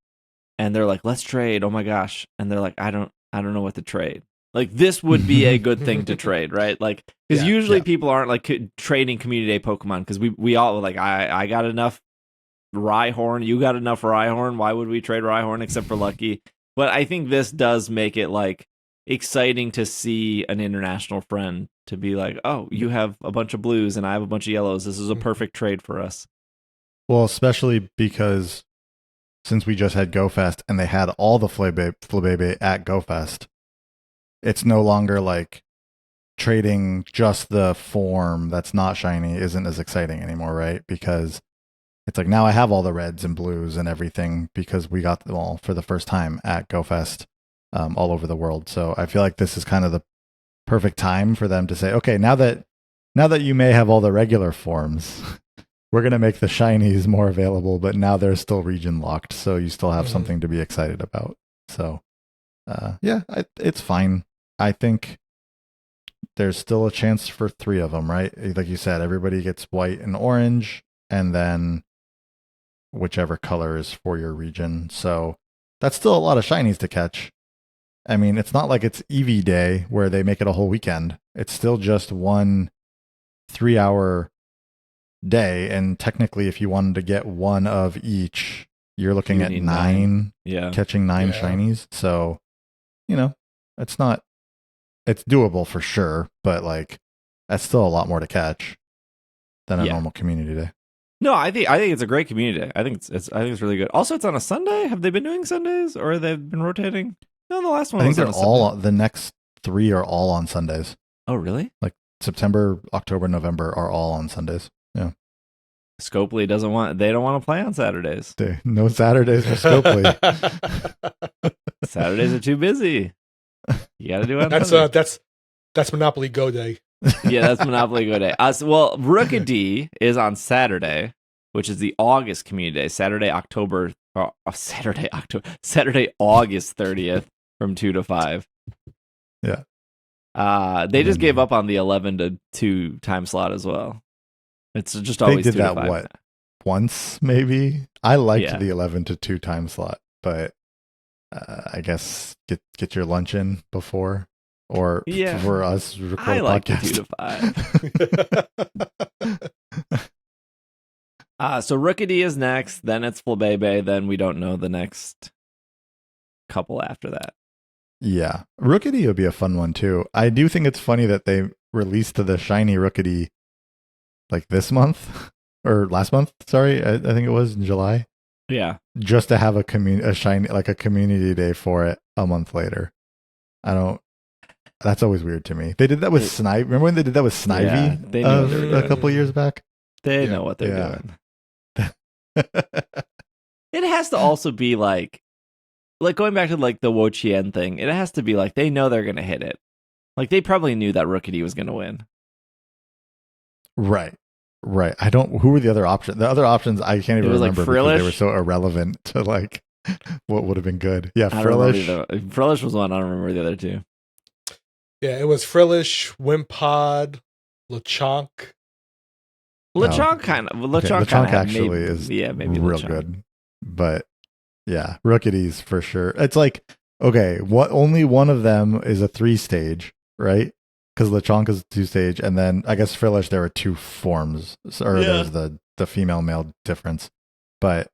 and they're like, let's trade. Oh my gosh. And they're like, I don't know what to trade. Like, this would be a good thing to trade, right? Like, because usually people aren't like trading community day Pokemon, because we all like, I got enough Rhyhorn, you got enough Rhyhorn, why would we trade Rhyhorn except for Lucky? But I think this does make it like exciting to see an international friend to be like, oh, you have a bunch of blues and I have a bunch of yellows, this is a perfect trade for us. Well, especially because since we just had GoFest and they had all the Flabébé at GoFest, it's no longer like trading just the form that's not shiny isn't as exciting anymore, right? Because it's like, now I have all the reds and blues and everything because we got them all for the first time at GoFest all over the world. So I feel like this is kind of the perfect time for them to say, okay, now that you may have all the regular forms, we're going to make the shinies more available, but now they're still region locked. So you still have something to be excited about. So it's fine. I think there's still a chance for 3 of them, right? Like you said, everybody gets white and orange, and then whichever color is for your region. So that's still a lot of shinies to catch. I mean, it's not like it's Eevee Day where they make it a whole weekend. It's still just 1 3-hour day, and technically if you wanted to get 1 of each, you're looking at 9. Catching 9 shinies. So, it's doable for sure, but like, that's still a lot more to catch than a normal community day. No, I think it's a great community day. I think it's really good. Also, it's on a Sunday. Have they been doing Sundays, or they've been rotating? No, the last one. I think they're all. The next 3 are all on Sundays. Oh, really? Like September, October, November are all on Sundays. Yeah. Scopely they don't want to play on Saturdays. No Saturdays for Scopely. Saturdays are too busy. You got to do it. That's Monopoly Go Day. Yeah, that's Monopoly Go Day. Rookidee is on Saturday, which is the August community day. Saturday, August 30th from 2 to 5. Yeah. They just gave up on the 11 to 2 time slot as well. It's just always they did 2 that to 5. Once maybe. I liked the 11 to 2 time slot, but I guess get your lunch in before, or for us record a podcast. The 2 to 5. So Rookidee is next, then it's Flabébé, then we don't know the next couple after that. Yeah, Rookidee would be a fun one too. I do think it's funny that they released the shiny Rookidee like this month or last month. Sorry, I think it was in July. Yeah, just to have a shiny, like a community day for it a month later. That's always weird to me. They did that with Snipe. Remember when they did that with Snivy? Yeah, they knew a couple years back. They know what they're doing. It has to also be like going back to like the Wo-Chien thing. It has to be like they know they're gonna hit it. Like they probably knew that Rookidee was gonna win. Right. Who were the other options? The other options I can't even remember because they were so irrelevant to like what would have been good. Yeah, Frillish. Frillish was one. I don't remember the other 2. Yeah, it was Frillish, Wimpod, Lechonk. Lechonk actually is maybe real Lechonk. Good. But yeah, Rookidee's for sure. It's like, okay, only one of them is a 3-stage, right? Because Lechonk is 2-stage, and then I guess Frillish there are 2 forms, or there's the female male difference. But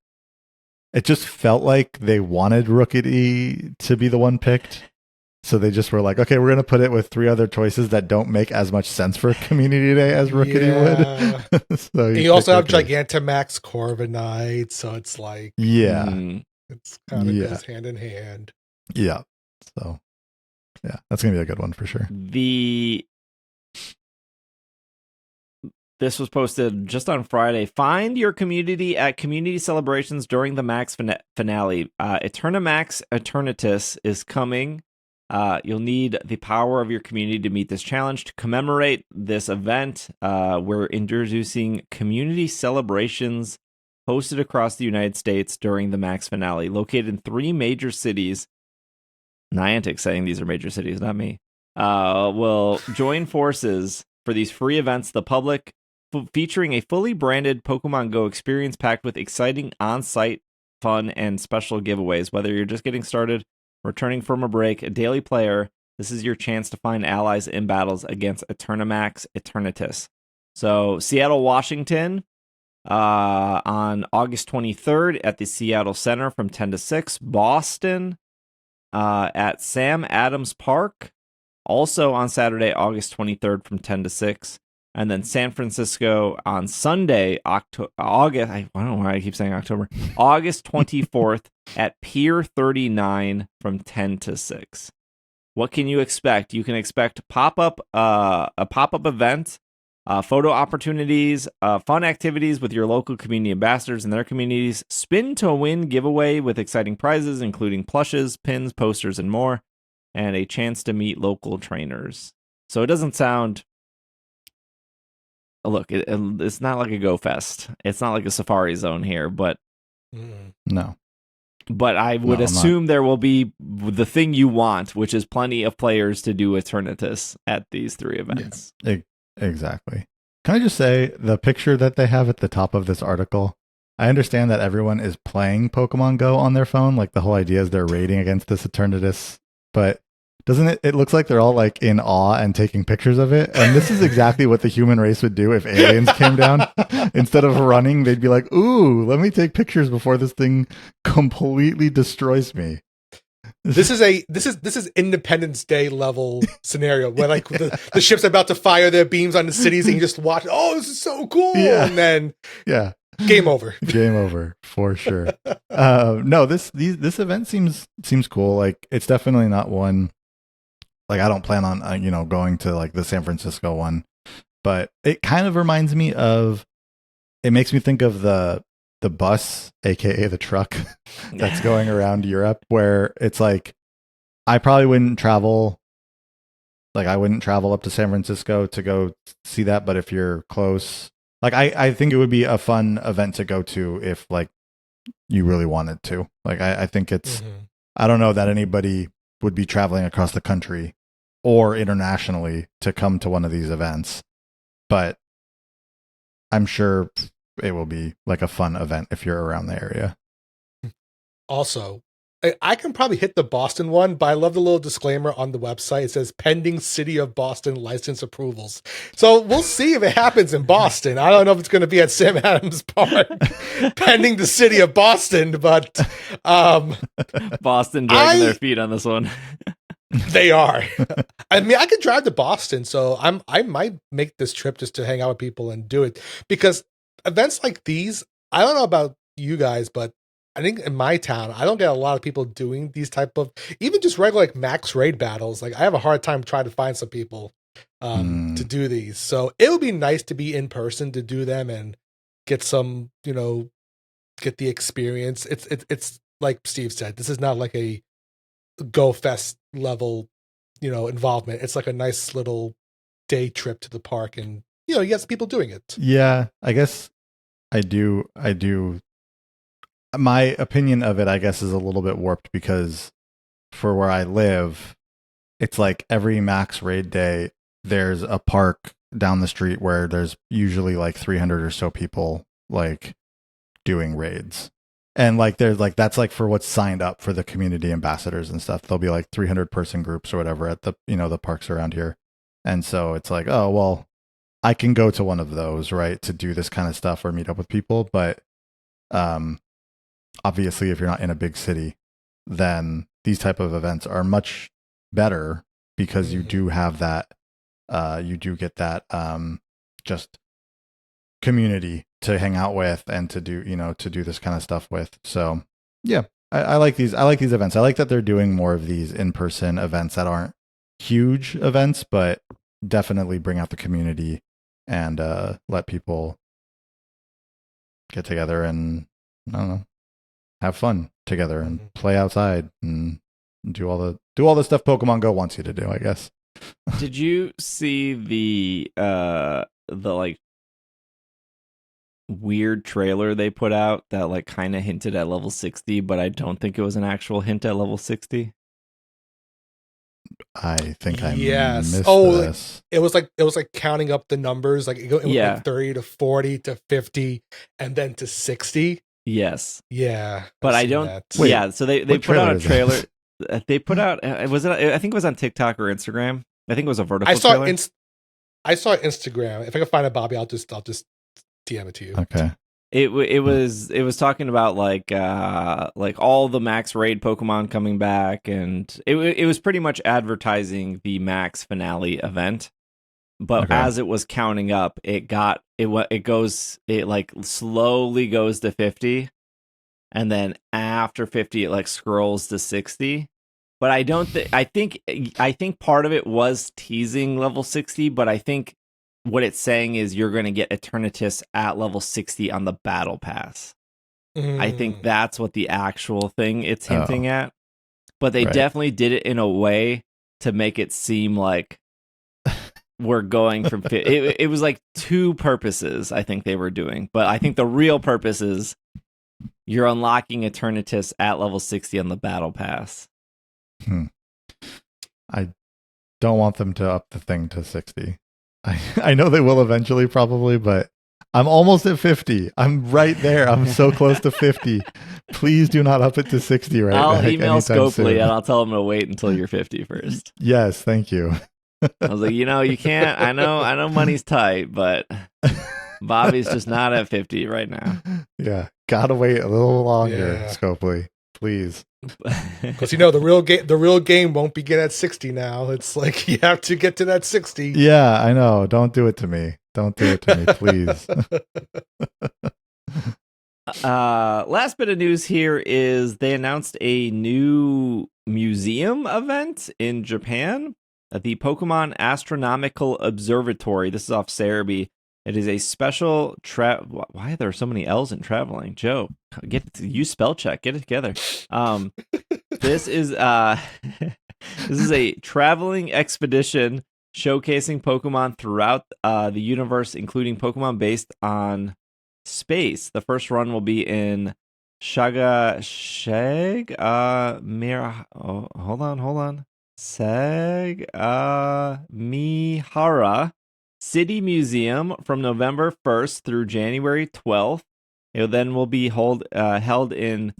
it just felt like they wanted Rookity to be the one picked. So they just were like, okay, we're going to put it with 3 other choices that don't make as much sense for Community Day as Rookity would. So you also have Rookity. Gigantamax Corviknight, so it's like, it's kind of goes hand in hand. Yeah. So, yeah, that's going to be a good one for sure. This was posted just on Friday. Find your community at community celebrations during the Max finale. Eternamax Eternatus is coming. You'll need the power of your community to meet this challenge. To commemorate this event, we're introducing community celebrations hosted across the United States during the Max finale, located in 3 major cities. Niantic saying these are major cities, not me. Will join forces for these free events. The public featuring a fully branded Pokemon GO experience packed with exciting on-site fun and special giveaways. Whether you're just getting started, returning from a break, a daily player, this is your chance to find allies in battles against Eternamax Eternatus. So, Seattle, Washington, on August 23rd at the Seattle Center from 10 to 6. Boston at Sam Adams Park, also on Saturday, August 23rd from 10 to 6. And then San Francisco on Sunday, August, I don't know why I keep saying October, August 24th at Pier 39 from 10 to 6. What can you expect? You can expect a pop-up event, photo opportunities, fun activities with your local community ambassadors and their communities, spin to win giveaway with exciting prizes, including plushes, pins, posters, and more, and a chance to meet local trainers. So it doesn't sound... Look, it's not like a Go Fest. It's not like a Safari Zone here, but... No. But I would assume there will be the thing you want, which is plenty of players to do Eternatus at these 3 events. Yeah, exactly. Can I just say, the picture that they have at the top of this article, I understand that everyone is playing Pokemon Go on their phone. Like, the whole idea is they're raiding against this Eternatus. But doesn't it looks like they're all like in awe and taking pictures of it. And this is exactly what the human race would do if aliens came down. Instead of running, they'd be like, ooh, let me take pictures before this thing completely destroys me. This is Independence Day level scenario where like the ship's about to fire their beams on the cities and you just watch, oh, this is so cool. Yeah. And then game over. Game over for sure. No, this event seems cool. Like, it's definitely not one. Like, I don't plan on, going to like the San Francisco one, but it kind of reminds me of, it makes me think of the bus, aka the truck that's going around Europe, where it's like, I probably wouldn't travel. Like, I wouldn't travel up to San Francisco to go see that. But if you're close, like, I think it would be a fun event to go to if like you really wanted to. Like, I think it's, I don't know that anybody would be traveling across the country or internationally to come to one of these events, but I'm sure it will be like a fun event if you're around the area. Also, I can probably hit the Boston one, but I love the little disclaimer on the website. It says pending City of Boston license approvals. So we'll see if it happens in Boston. I don't know if it's going to be at Sam Adams Park, pending the City of Boston, but Boston dragging their feet on this one. They are. I mean, I could drive to Boston, so I might make this trip just to hang out with people and do it, because events like these, I don't know about you guys, but I think in my town, I don't get a lot of people doing these type of, even just regular like max raid battles. Like, I have a hard time trying to find some people to do these. So it would be nice to be in person to do them and get some, get the experience. It's like Steve said, this is not like a Go Fest level, involvement. It's like a nice little day trip to the park, and you get some people doing it. Yeah, I guess I do. My opinion of it, I guess, is a little bit warped because for where I live, it's like every max raid day, there's a park down the street where there's usually like 300 or so people like doing raids. And like there's like, that's like for what's signed up for the community ambassadors and stuff. There'll be like 300 person groups or whatever at the the parks around here. And so it's like, oh well, I can go to one of those, right, to do this kind of stuff or meet up with people. But obviously, if you're not in a big city, then these type of events are much better because you do have that. You do get that just community to hang out with and to do to do this kind of stuff with. So yeah, I like these. I like these events. I like that they're doing more of these in-person events that aren't huge events, but definitely bring out the community and let people get together and I don't know, have fun together and play outside and do all the stuff Pokemon Go wants you to do, I guess. Did you see the like weird trailer they put out that like kind of hinted at level 60, but I don't think it was an actual hint at level 60? I think I Yes. missed Oh, this. it was like counting up the numbers. Like it went Yeah. like 30 to 40 to 50 and then to 60. Yes. Yeah. But I've I seen don't. that. Wait, Yeah. So they what put out trailer a is trailer. this? They put out. Was it? I think it was on TikTok or Instagram. I think it was a vertical I saw trailer. I saw Instagram. If I can find it, Bobby, I'll just DM it to you. Okay. It was talking about like all the max raid Pokemon coming back, and it was pretty much advertising the max finale event. But Okay. as it was counting up, it like slowly goes to 50, and then after 50 it like scrolls to 60. But I don't think I think part of it was teasing level 60, but I think what it's saying is you're going to get Eternatus at level 60 on the battle pass. I think that's what the actual thing it's hinting at. But they definitely did it in a way to make it seem like we're going from it was like two purposes I think they were doing. But I think the real purpose is you're unlocking Eternatus at level 60 on the battle pass. I don't want them to up the thing to 60. I know they will eventually, probably, but I'm almost at 50. I'm right there. I'm so close to 50. Please do not up it to 60 right now. I'll email Scopely and I'll tell them to wait until you're 50 first. Yes, thank you. I was like, you can't. I know money's tight, but Bobby's just not at 50 right now. Yeah, gotta wait a little longer, Yeah. Scopely, please. Because the real game won't begin at 60 now. It's like you have to get to that 60. Yeah, I know. Don't do it to me. Don't do it to me, please. Last bit of news here is they announced a new museum event in Japan at the Pokemon Astronomical Observatory. This is off Cerebi. It is a special Why are there so many L's in traveling? Joe, use spell check. Get it together. This is this is a traveling expedition showcasing Pokemon throughout the universe, including Pokemon based on space. The first run will be in hold on. Mihara City Museum from November 1st through January 12th. It then will be held in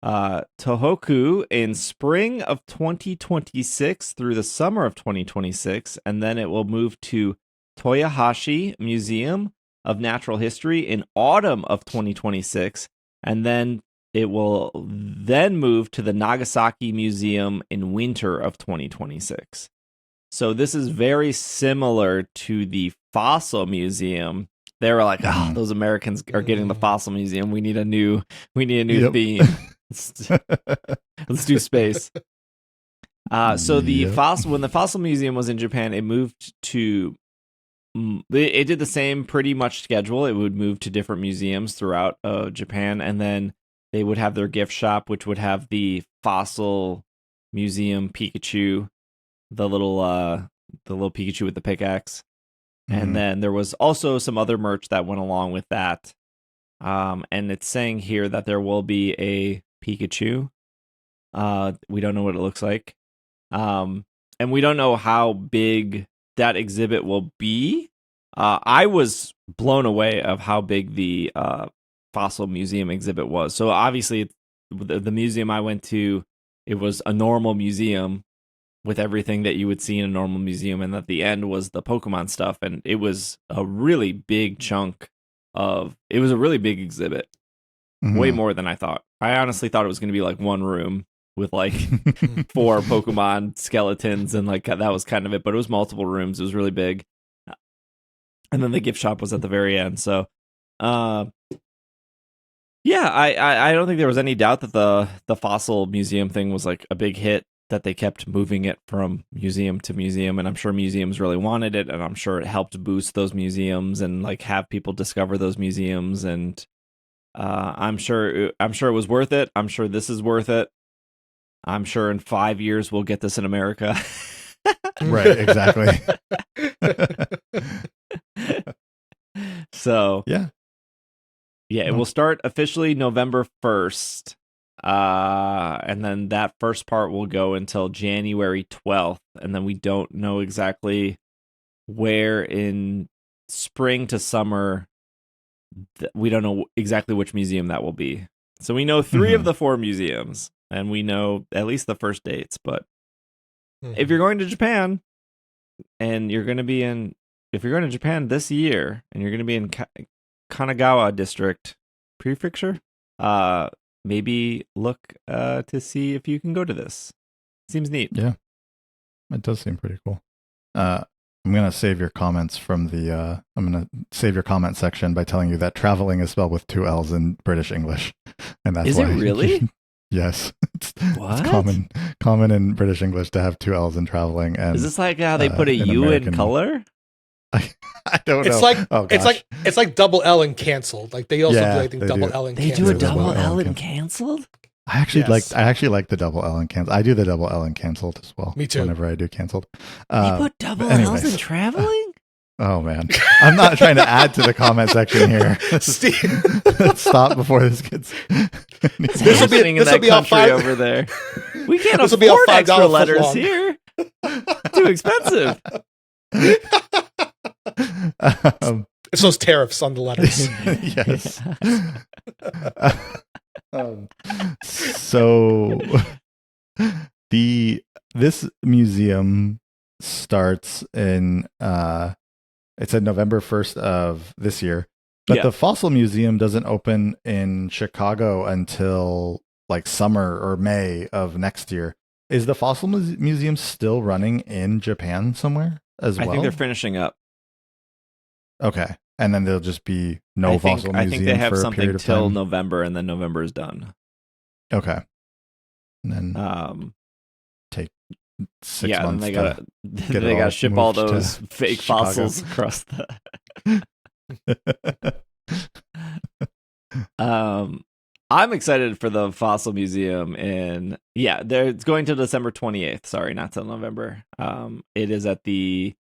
Tohoku in spring of 2026 through the summer of 2026, and then it will move to Toyohashi Museum of Natural History in autumn of 2026, and then it will then move to the Nagasaki Museum in winter of 2026. So this is very similar to the Fossil Museum. They were like, "Oh, those Americans are getting the Fossil Museum. We need a new theme. Let's do space." So the when the Fossil Museum was in Japan, it moved to. It did the same pretty much schedule. It would move to different museums throughout Japan, and then they would have their gift shop, which would have the Fossil Museum Pikachu, the little Pikachu with the pickaxe. And then there was also some other merch that went along with that. And it's saying here that there will be a Pikachu. We don't know what it looks like. And we don't know how big that exhibit will be. I was blown away of how big the Fossil Museum exhibit was. So obviously the museum I went to, it was a normal museum with everything that you would see in a normal museum, and at the end was the Pokemon stuff, and it was a really big exhibit. Way more than I thought. I honestly thought it was going to be like one room with like 4 Pokemon skeletons and like that was kind of it, but it was multiple rooms. It was really big. And then the gift shop was at the very end. So, yeah, I don't think there was any doubt that the fossil museum thing was like a big hit, that they kept moving it from museum to museum, and I'm sure museums really wanted it, and I'm sure it helped boost those museums and like have people discover those museums, and I'm sure it was worth it. I'm sure this is worth it. I'm sure in 5 years we'll get this in America. Right, exactly. So yeah, it will start officially November 1st. And then that first part will go until January 12th, and then we don't know exactly where in spring to summer. We don't know exactly which museum that will be. So we know 3 of the 4 museums, and we know at least the first dates. But if you're going to Japan, and if you're going to Japan this year, and you're going to be in Kanagawa District Prefecture, maybe look to see if you can go to this. Seems neat. Yeah, it does seem pretty cool. I'm gonna save your comments from the. I'm gonna save your comment section by telling you that traveling is spelled with 2 L's in British English, and that's is why. It really? Yes, it's What? common in British English to have 2 L's in traveling. And is this like how they put a U American, in color? I don't know. It's like oh, gosh. it's like double L and canceled. Like they also do, I think, double do. L and They canceled. do a as well. double L and canceled? I actually Yes. like the double L and cancel. I do the double L and canceled as well. Me too. Whenever I do canceled. They put double L's in traveling? Oh man, I'm not trying to add to the comment section here. Steve, Stop before this gets. What's This will be- happening in this will that be all country five- over there? We can't This will be all afford $5 extra foot letters long. here. Too expensive. it's those tariffs on the letters. Yes. So this museum starts in it said November 1st of this year, but the fossil museum doesn't open in Chicago until like summer or May of next year. Is the fossil museum still running in Japan somewhere as well? I think they're finishing up. Okay. And then there'll just be no fossil museum I think they have for a something period of till time. November, and then November is done. Okay. And then take 6 yeah, months and to get they it all gotta ship all moved to those fake Chicago. fossils across the. I'm excited for the fossil museum it's going till December 28th. Sorry, not till November. It is at the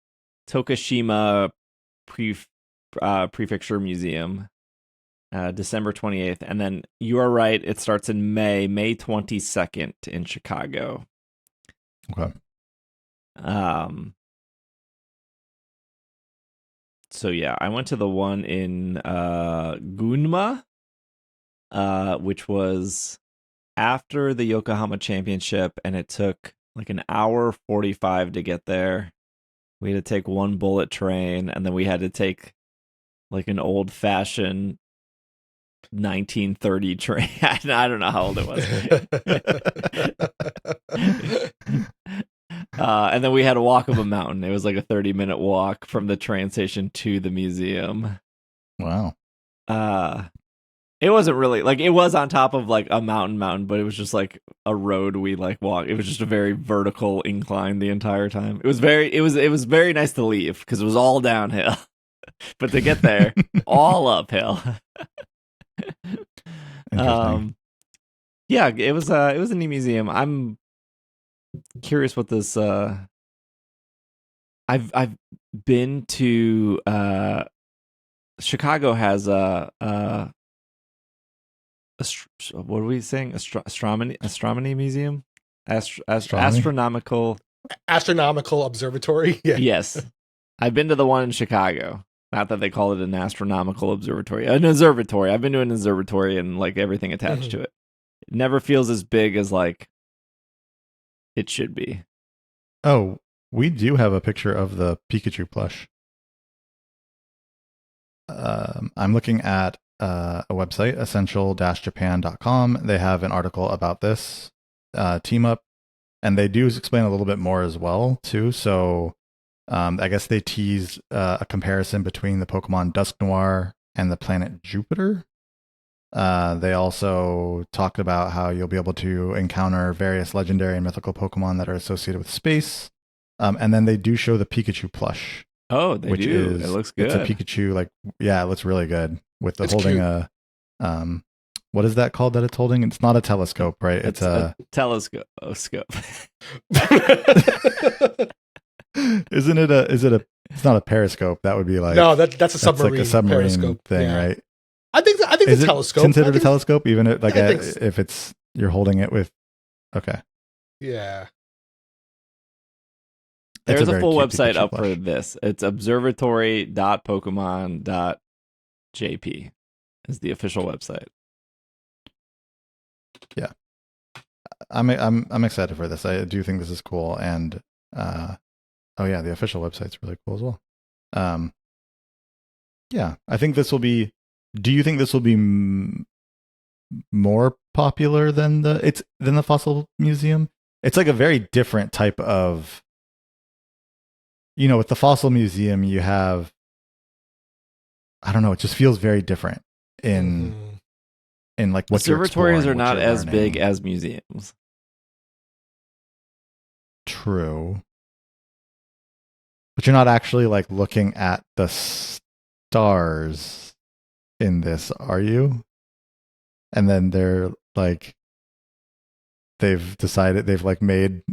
Tokushima Prefecture Museum, December 28th, and then you are right. It starts in May 22nd in Chicago. Okay. So yeah, I went to the one in Gunma, which was after the Yokohama Championship, and it took like an hour 45 to get there. We had to take one bullet train, and then we had to take like an old-fashioned 1930 train. I don't know how old it was. And then we had to walk up a mountain. It was like a 30-minute walk from the train station to the museum. Wow. It wasn't really like it was on top of like a mountain, but it was just like a road we like walked. It was just a very vertical incline the entire time. It was very nice to leave because it was all downhill, but to get there, all uphill. Yeah, it was a neat museum. I'm curious what this. I've been to Chicago has what are we saying? Astronomy museum? Astronomical. Astronomical Observatory. Yeah. Yes. I've been to the one in Chicago. Not that they call it an astronomical observatory. An observatory. I've been to an observatory and like everything attached to it. It never feels as big as like it should be. Oh, we do have a picture of the Pikachu plush. I'm looking at a website, essential-japan.com. They have an article about this team up, and they do explain a little bit more as well too. So I guess they tease a comparison between the Pokemon Dusknoir and the planet Jupiter. They also talked about how you'll be able to encounter various legendary and mythical Pokemon that are associated with space. And then they do show the Pikachu plush. Oh, they do. It looks good. It's a Pikachu, like, yeah, it looks really good with the It's holding cute. what is that called that it's holding? It's not a telescope, right? It's a telescope. Isn't it it's not a periscope. That would be like, No, that's a submarine, like a submarine periscope thing, yeah. right? I think Is it's a it telescope. considered a telescope, even if, like, I think so. if it's you're holding it with? Okay, Yeah. There's a very full cute website Pikachu up for plush. this. It's observatory.pokemon.jp is the official website. Yeah, I'm excited for this. I do think this is cool, and oh yeah, the official website's really cool as well. Yeah, I think this will be. Do you think this will be more popular than the Fossil Museum? It's like a very different type of. With the Fossil Museum, you have. I don't know. It just feels very different in like what observatories are not as learning. big as museums. True. But you're not actually like looking at the stars in this, are you? And then they're like, they've decided, they've like made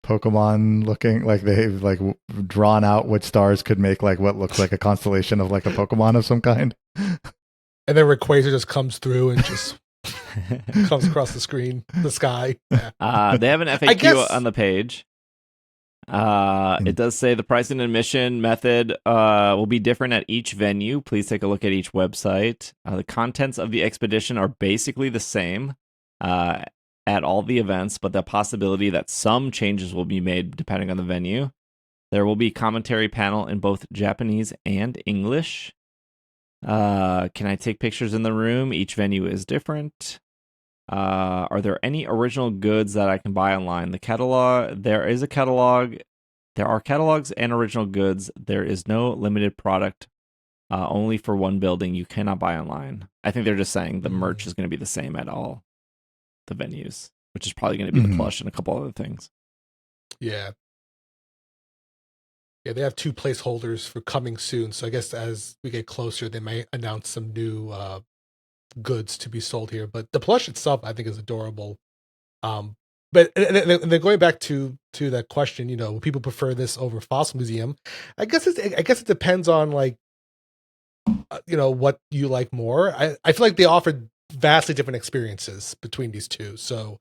Pokemon looking, like they've like drawn out which stars could make like what looks like a constellation of like a Pokemon of some kind. And then Rayquaza just comes through and just comes across the screen, the sky. Yeah. They have an FAQ on the page. It does say the pricing and admission method will be different at each venue. Please take a look at each website. The contents of the expedition are basically the same at all the events, but the possibility that some changes will be made depending on the venue. There will be commentary panel in both Japanese and English. Can I take pictures in the room? Each venue is different. Are there any original goods that I can buy online? The catalog, there is a catalog. There are catalogs and original goods. There is no limited product, only for one building. You cannot buy online. I think they're just saying the merch is going to be the same at all the venues, which is probably going to be the plush and a couple other things. Yeah. Yeah, they have 2 placeholders for coming soon. So I guess as we get closer, they might announce some new goods to be sold here. But the plush itself, I think, is adorable. But and then going back to that question, will people prefer this over Fossil Museum? I guess it depends on like what you like more. I feel like they offer vastly different experiences between these two. So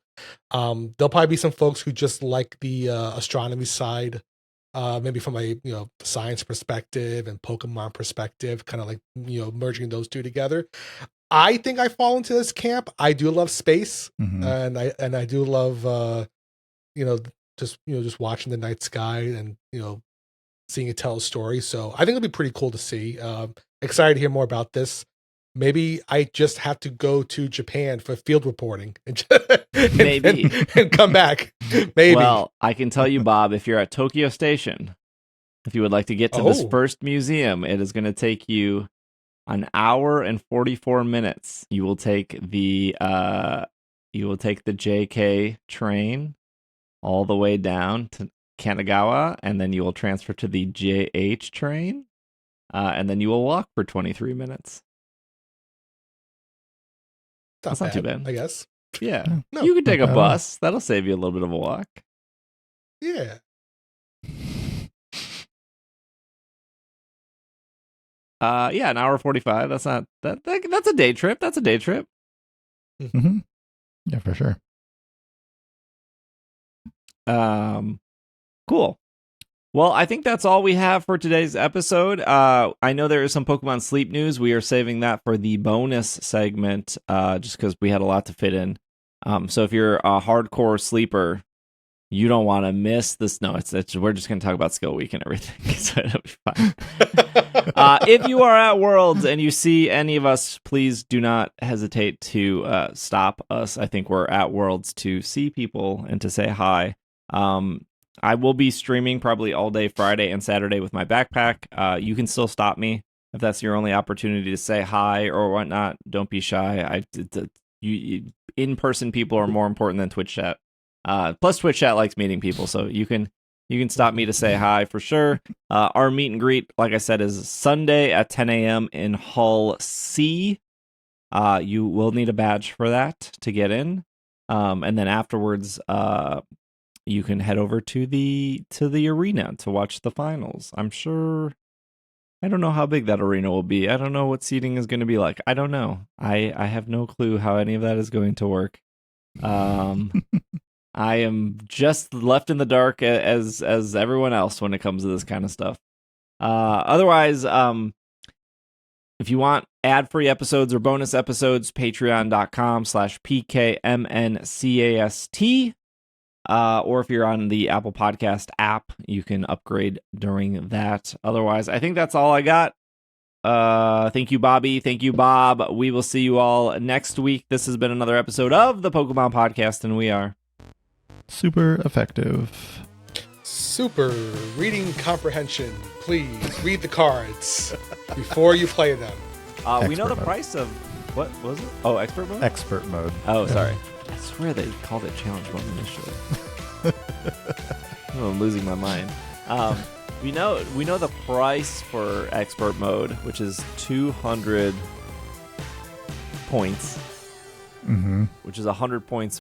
there'll probably be some folks who just like the astronomy side. Maybe from a science perspective and Pokemon perspective, kind of like merging those two together. I think I fall into this camp. I do love space, and I do love just watching the night sky and seeing it tell a story. So I think it'll be pretty cool to see. Excited to hear more about this. Maybe I just have to go to Japan for field reporting and Maybe and come back. Maybe. Well, I can tell you, Bob, if you're at Tokyo Station, if you would like to get to this first museum, it is going to take you an hour and 44 minutes. You will take the JK train all the way down to Kanagawa, and then you will transfer to the JH train, and then you will walk for 23 minutes. That's not too bad, I guess. Yeah. No, you could take a bus. That'll save you a little bit of a walk. Yeah. Yeah, an hour 45. That's not that's a day trip. That's a day trip. Mm-hmm. Yeah, for sure. Cool. Well, I think that's all we have for today's episode. I know there is some Pokemon Sleep news. We are saving that for the bonus segment, just because we had a lot to fit in. So if you're a hardcore sleeper, you don't want to miss this. No, we're just going to talk about Skill Week and everything, so it'll be fine. If you are at Worlds and you see any of us, please do not hesitate to stop us. I think we're at Worlds to see people and to say hi. I will be streaming probably all day Friday and Saturday with my backpack. You can still stop me if that's your only opportunity to say hi or whatnot. Don't be shy. In-person people are more important than Twitch chat. Plus, Twitch chat likes meeting people, so you can stop me to say hi for sure. Our meet and greet, like I said, is Sunday at 10 a.m. in Hall C. You will need a badge for that to get in, and then afterwards, you can head over to the arena to watch the finals. I'm sure. I don't know how big that arena will be. I don't know what seating is going to be like. I don't know. I have no clue how any of that is going to work. I am just left in the dark as everyone else when it comes to this kind of stuff. Otherwise, if you want ad-free episodes or bonus episodes, patreon.com/PKMNcast. Or if you're on the Apple Podcast app, you can upgrade during that. Otherwise, I think that's all I got. Thank you, Bobby. Thank you, Bob. We will see you all next week. This has been another episode of the Pokemon Podcast, and we are super effective. Super reading comprehension. Please read the cards before you play them. We know the mode. price of what was it? Oh, expert mode. Expert mode. Oh, sorry. I swear they called it challenge mode initially. I'm losing my mind. We know the price for expert mode, which is 200 points, Mm-hmm. which is 100 points